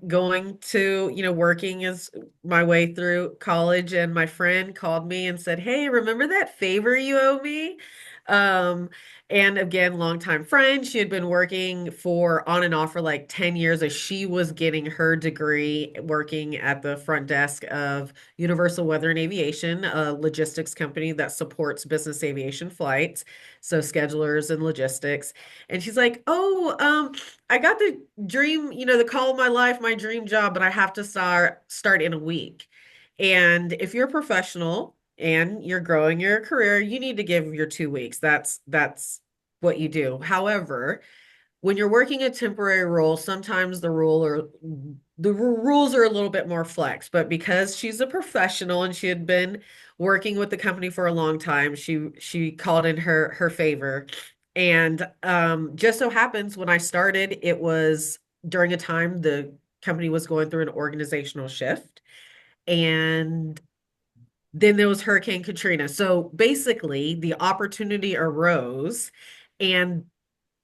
going to, working as my way through college. And my friend called me and said, "Hey, remember that favor you owe me?" Um, and again, longtime friend. She had been working for on and off for like 10 years as she was getting her degree working at the front desk of Universal Weather and Aviation, a logistics company that supports business aviation flights, so schedulers and logistics. And she's like, "Oh, I got the dream, the call of my life, my dream job, but I have to start in a week. And if you're a professional and you're growing your career, you need to give your 2 weeks. That's what you do. However, when you're working a temporary role, sometimes the rules are a little bit more flex, but because she's a professional and she had been working with the company for a long time, she called in her favor. And just so happens when I started, it was during a time the company was going through an organizational shift. And then there was Hurricane Katrina. So basically, the opportunity arose, and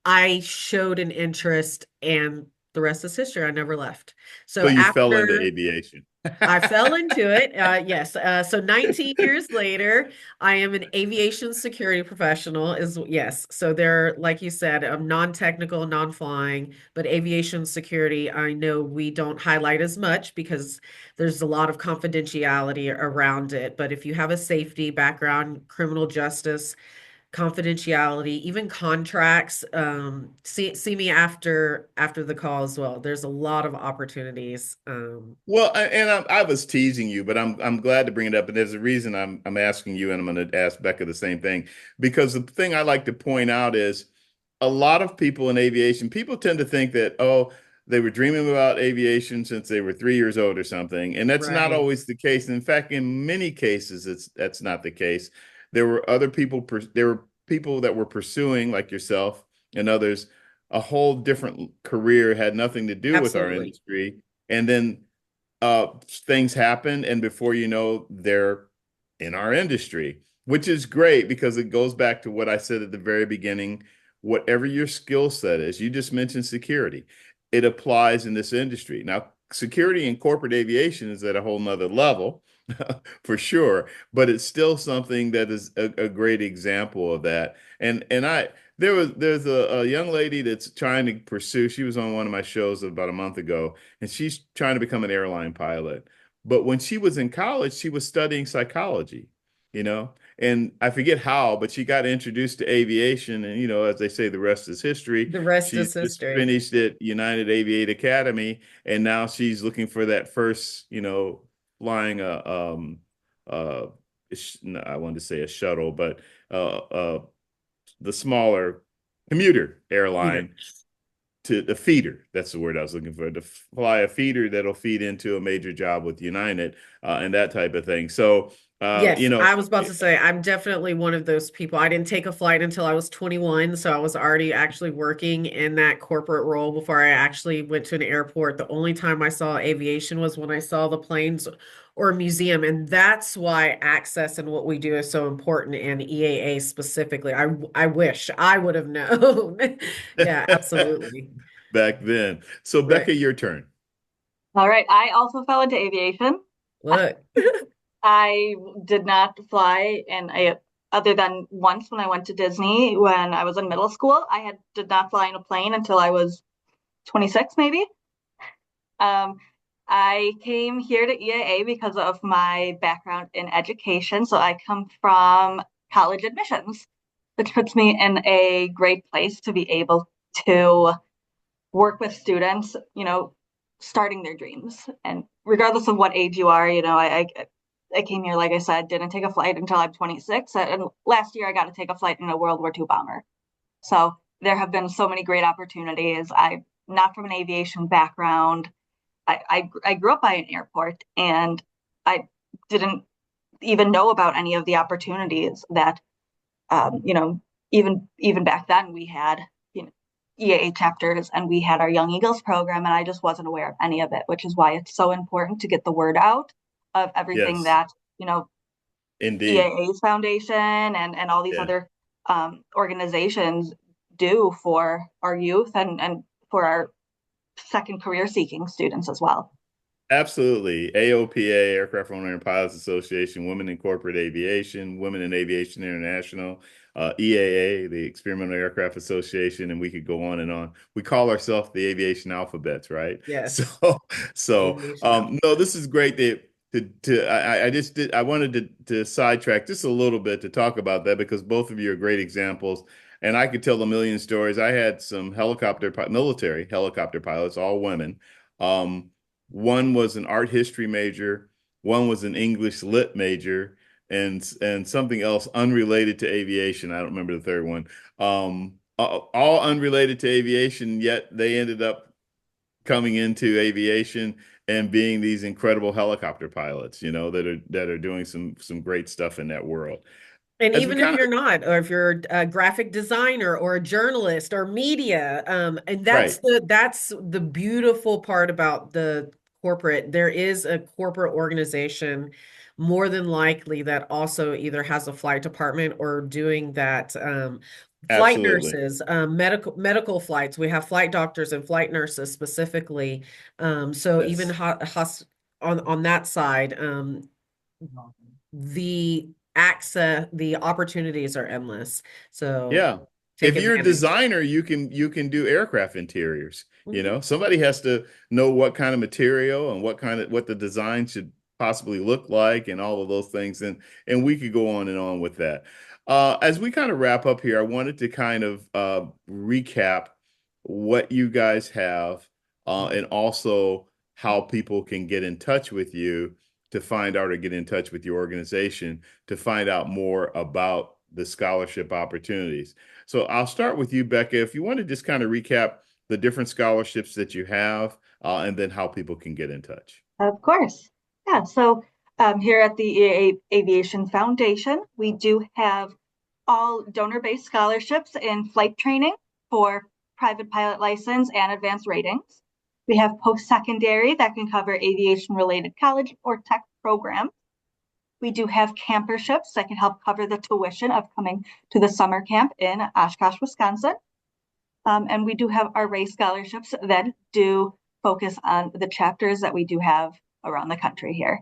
I showed an interest, and the rest is history. I never left. So So you fell into after aviation. I fell into it, yes. So 19 years later, I am an aviation security professional. Is yes. So they're, like you said, non-technical, non-flying, but aviation security. I know we don't highlight as much because there's a lot of confidentiality around it. But if you have a safety background, criminal justice, confidentiality, even contracts. See me after the call as well. There's a lot of opportunities. Well, I was teasing you, but I'm glad to bring it up, and there's a reason I'm asking you, and I'm going to ask Becca the same thing, because the thing I like to point out is a lot of people in aviation, people tend to think that, oh, they were dreaming about aviation since they were 3 years old or something, and that's not Right. always the case. In fact, in many cases, that's not the case. There were other people, there were people that were pursuing, like yourself and others, a whole different career, had nothing to do with our Absolutely. industry, and then things happen, and before you know, they're in our industry, which is great because it goes back to what I said at the very beginning. Whatever your skill set is, you just mentioned security, it applies in this industry. Now, security in corporate aviation is at a whole nother level for sure, but it's still something that is a great example of that. And there's a young lady that's trying to pursue, she was on one of my shows about a month ago, and she's trying to become an airline pilot. But when she was in college, she was studying psychology, you know, and I forget how, but she got introduced to aviation, and as they say, the rest is history. The rest She's is just history. finished at United Aviate Academy, and now she's looking for that first, flying uh, no, I wanted to say a shuttle, but the smaller commuter Peter. airline to the feeder. That's the word I was looking for. To fly a feeder that'll feed into a major job with United and that type of thing. So, Yes, I was about to say I'm definitely one of those people. I didn't take a flight until I was 21, so I was already actually working in that corporate role before I actually went to an airport. The only time I saw aviation was when I saw the planes or museum, and that's why access and what we do is so important, and EAA specifically. I wish I would have known. Yeah, absolutely. back then. So, Right. Becca, your turn. All right. I also fell into aviation. Look. I did not fly, and other than once when I went to Disney when I was in middle school, did not fly in a plane until I was 26, maybe. Um, I came here to EAA because of my background in education. So I come from college admissions, which puts me in a great place to be able to work with students, starting their dreams. And regardless of what age you are, I came here, like I said, didn't take a flight until I'm 26. And last year I got to take a flight in a World War II bomber. So there have been so many great opportunities. I'm not from an aviation background. I grew up by an airport, and I didn't even know about any of the opportunities that, um, you know, even back then we had, EAA chapters, and we had our Young Eagles program, and I just wasn't aware of any of it, which is why it's so important to get the word out of everything Yes, that, indeed. EAA's foundation and all these Yeah. other organizations do for our youth and for our second career seeking students as well. Absolutely. AOPA, Aircraft Owner and Pilots Association, Women in Corporate Aviation, Women in Aviation International, EAA, the Experimental Aircraft Association, and we could go on and on. We call ourselves the aviation alphabets, right? So, Yes. so Aviation no, alphabet. this is great I just did I wanted to sidetrack just a little bit to talk about that because both of you are great examples. And I could tell a million stories. I had some military helicopter pilots, all women. Um, One was an art history major, one was an English lit major, and something else unrelated to aviation. I don't remember the third one. All unrelated to aviation, yet they ended up coming into aviation and being these incredible helicopter pilots, that are doing some great stuff in that world. And As we even if kind you're of not, or if you're a graphic designer or a journalist or media, and right, that's the beautiful part about the corporate. There is a corporate organization more than likely that also either has a flight department or doing that. Flight absolutely. nurses, medical flights. We have flight doctors and flight nurses specifically. So even Yes. on that side, the access, the opportunities are endless. So Yeah. take If you're a advantage. designer, you can do aircraft interiors. Mhm. Somebody has to know what kind of material and what the design should possibly look like and all of those things. And we could go on and on with that. As we kind of wrap up here, I wanted to kind of recap what you guys have and also how people can get in touch with you to find out or get in touch with your organization to find out more about the scholarship opportunities. So I'll start with you, Becca. If you want to just kind of recap the different scholarships that you have, and then how people can get in touch. Of course. Yeah. So here at the EAA Aviation Foundation, we do have all donor-based scholarships in flight training for private pilot license and advanced ratings. We have post-secondary that can cover aviation-related college or tech programs. We do have camperships that can help cover the tuition of coming to the summer camp in Oshkosh, Wisconsin. And we do have our race scholarships that do focus on the chapters that we do have around the country here.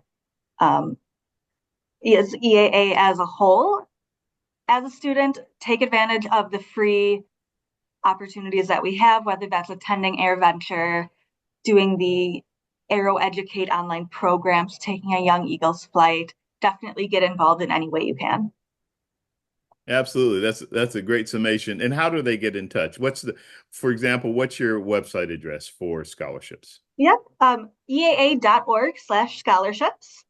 Is EAA as a whole, as a student, take advantage of the free opportunities that we have, whether that's attending AirVenture, doing the Aero Educate online programs, taking a Young Eagles flight. Definitely get involved in any way you can. Absolutely. That's a great summation. And how do they get in touch? For example, what's your website address for scholarships? Yep. EAA.org/scholarships,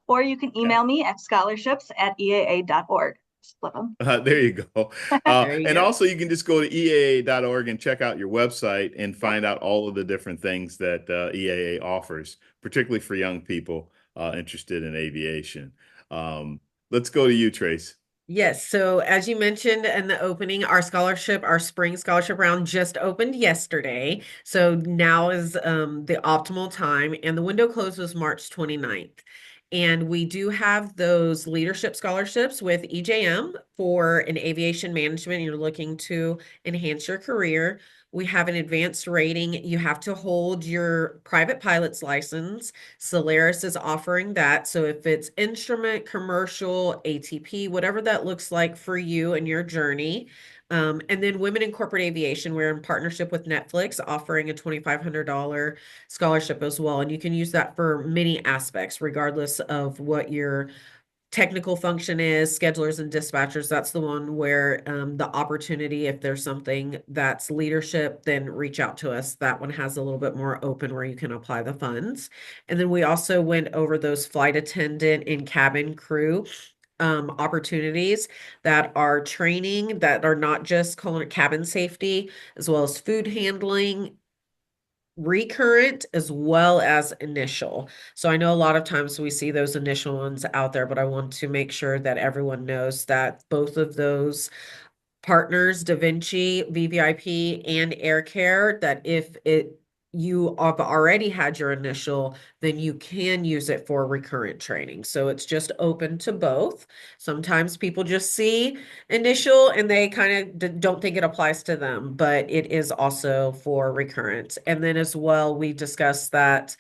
or you can Okay. email me at scholarships@eaa.org. Split them. There you go. There you And go. also, you can just go to EAA.org and check out your website and Yep. find out all of the different things that EAA offers, particularly for young people interested in aviation. Um, let's go to you, Trace. Yes, so as you mentioned in the opening, our spring scholarship round just opened yesterday. So now is the optimal time, and the window closes March 29th. And we do have those leadership scholarships with EJM for an aviation management. You're looking to enhance your career. We have an advanced rating. You have to hold your private pilot's license. Solaris is offering that. So if it's instrument, commercial, ATP, whatever that looks like for you and your journey. And then Women in Corporate Aviation, we're in partnership with Netflix, offering a $2,500 scholarship as well. And you can use that for many aspects, regardless of what your technical function is, schedulers and dispatchers. That's the one where the opportunity, if there's something that's leadership, then reach out to us. That one has a little bit more open where you can apply the funds. And then we also went over those flight attendant and cabin crew opportunities that are training, that are not just calling it cabin safety, as well as food handling, recurrent as well as initial. So I know a lot of times we see those initial ones out there, but I want to make sure that everyone knows that both of those partners, Da Vinci, VVIP, and Air Care, that if you have already had your initial, then you can use it for recurrent training. So it's just open to both. Sometimes people just see initial and they kind of don't think it applies to them, but it is also for recurrent. And then as well, we discussed that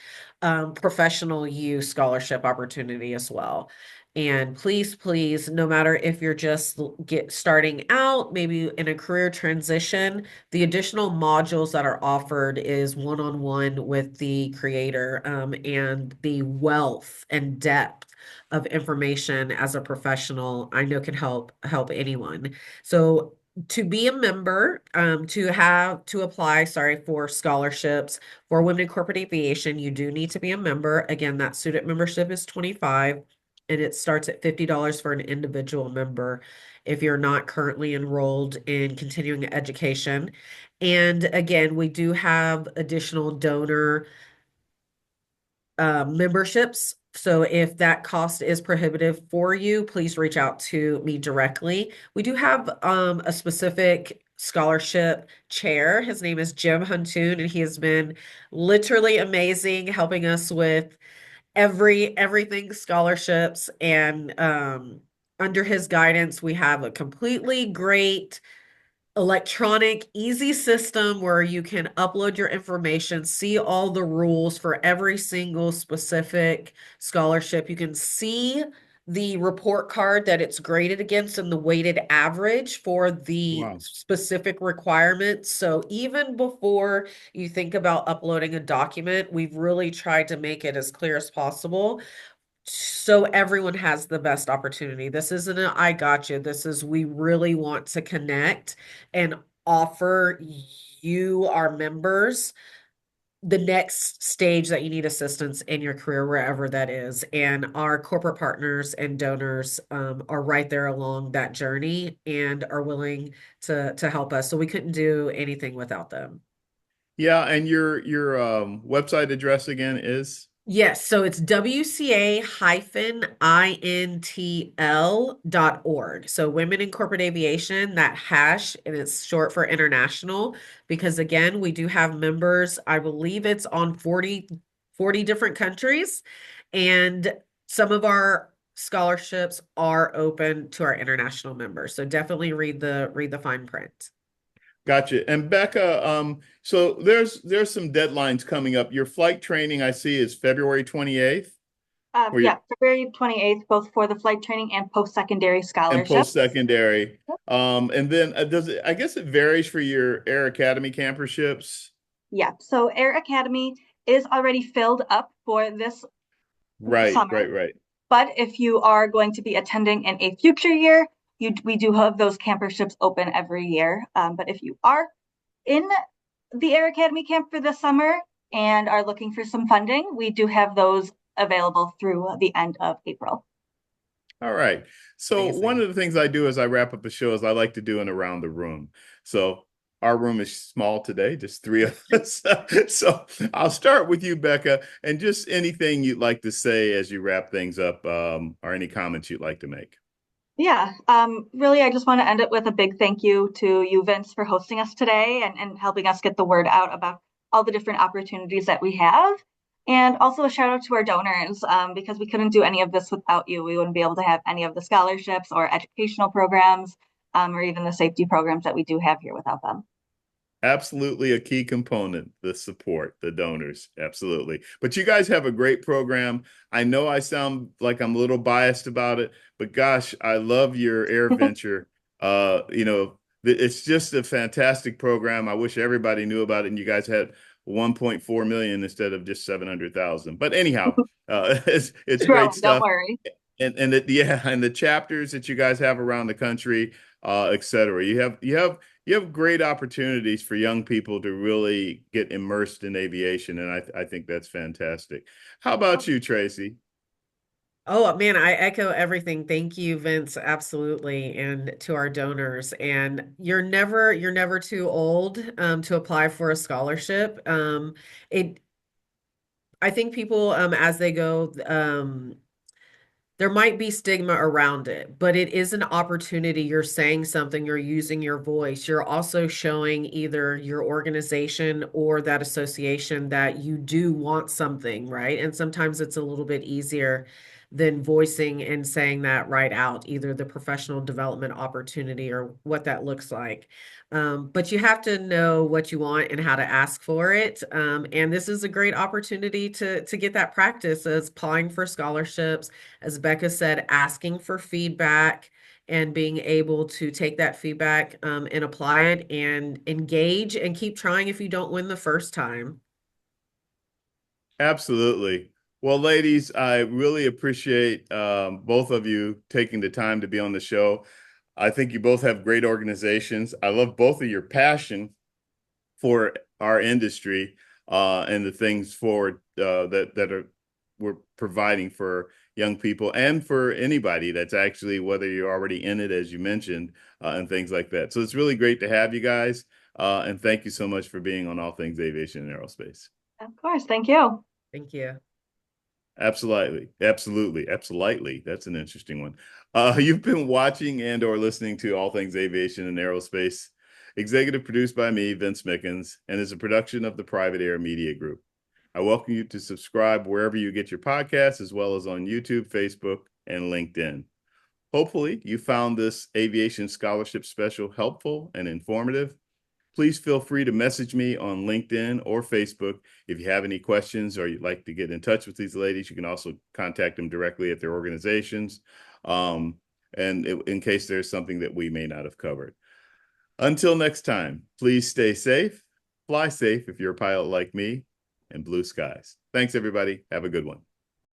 professional use scholarship opportunity as well. And please, please, no matter if you're just starting out, maybe in a career transition, the additional modules that are offered is one-on-one with the creator, and the wealth and depth of information as a professional, I know can help anyone. So to be a member, to apply, sorry, for scholarships for Women in Corporate Aviation, you do need to be a member. Again, that student membership is 25, and it starts at $50 for an individual member if you're not currently enrolled in continuing education. And again, we do have additional donor memberships. So if that cost is prohibitive for you, please reach out to me directly. We do have a specific scholarship chair. His name is Jim Huntoon, and he has been literally amazing helping us with everything scholarships. And under his guidance, we have a completely great electronic, easy system where you can upload your information, see all the rules for every single specific scholarship. You can see the report card that it's graded against and the weighted average for the Wow. specific requirements. So even before you think about uploading a document, we've really tried to make it as clear as possible so everyone has the best opportunity. This isn't a I got you. This is we really want to connect and offer you, our members, the next stage that you need assistance in your career, wherever that is. And our corporate partners and donors are right there along that journey and are willing to help us. So we couldn't do anything without them. Yeah, and your website address again is? Yes, so it's WCA-INTL.org. So Women in Corporate Aviation, that hash, and it's short for international, because again, we do have members, I believe it's on 40 different countries, and some of our scholarships are open to our international members. So definitely read the fine print. Gotcha. And Becca, so there's some deadlines coming up. Your flight training I see is February 28th, where you Yeah, February 28th, both for the flight training and post-secondary and scholarships. post-secondary. And then does it, I guess it varies for your Air Academy camperships. Yeah, so Air Academy is already filled up for this Right, summer. right, right. But if you are going to be attending in a future year, we do have those camperships open every year. But if you are in the Air Academy camp for the summer and are looking for some funding, we do have those available through the end of April. All right. So one Amazing. of the things I do as I wrap up the show is I like to do an around the room. So our room is small today, just three of us. So I'll start with you, Becca, and just anything you'd like to say as you wrap things up, or any comments you'd like to make. Yeah, really, I just want to end it with a big thank you to you, Vince, for hosting us today and helping us get the word out about all the different opportunities that we have. And also a shout out to our donors, because we couldn't do any of this without you. We wouldn't be able to have any of the scholarships or educational programs, or even the safety programs that we do have here without them. Absolutely a key component, the support, the donors. Absolutely. But you guys have a great program. I know I sound like I'm a little biased about it, but gosh, I love your air venture. It's just a fantastic program. I wish everybody knew about it and you guys had 1.4 million instead of just 700,000. But anyhow, it's great Growing, don't stuff. worry. And the chapters that you guys have around the country, et cetera. You have great opportunities for young people to really get immersed in aviation, and I think that's fantastic. How about you, Tracie? Oh man, I echo everything. Thank you, Vince. Absolutely. And to our donors. And you're never too old to apply for a scholarship. It I think people as they go there might be stigma around it, but it is an opportunity. You're saying something, you're using your voice. You're also showing either your organization or that association that you do want something, right? And sometimes it's a little bit easier than voicing and saying that right out, either the professional development opportunity or what that looks like. But you have to know what you want and how to ask for it. And this is a great opportunity to get that practice as applying for scholarships, as Becca said, asking for feedback and being able to take that feedback and apply it and engage and keep trying if you don't win the first time. Absolutely. Well, ladies, I really appreciate both of you taking the time to be on the show. I think you both have great organizations. I love both of your passion for our industry and the things forward that are we're providing for young people and for anybody that's actually whether you're already in it, as you mentioned, and things like that. So it's really great to have you guys, and thank you so much for being on All Things Aviation and Aerospace. Of course, thank you. Thank you. Absolutely, absolutely, absolutely. That's an interesting one. You've been watching and or listening to All Things Aviation and Aerospace, executive produced by me, Vince Mickens, and is a production of the Private Air Media Group. I welcome you to subscribe wherever you get your podcasts, as well as on YouTube, Facebook, and LinkedIn. Hopefully, you found this aviation scholarship special helpful and informative. Please feel free to message me on LinkedIn or Facebook if you have any questions or you'd like to get in touch with these ladies. You can also contact them directly at their organizations, and in case there's something that we may not have covered. Until next time, please stay safe, fly safe if you're a pilot like me, and blue skies. Thanks, everybody. Have a good one.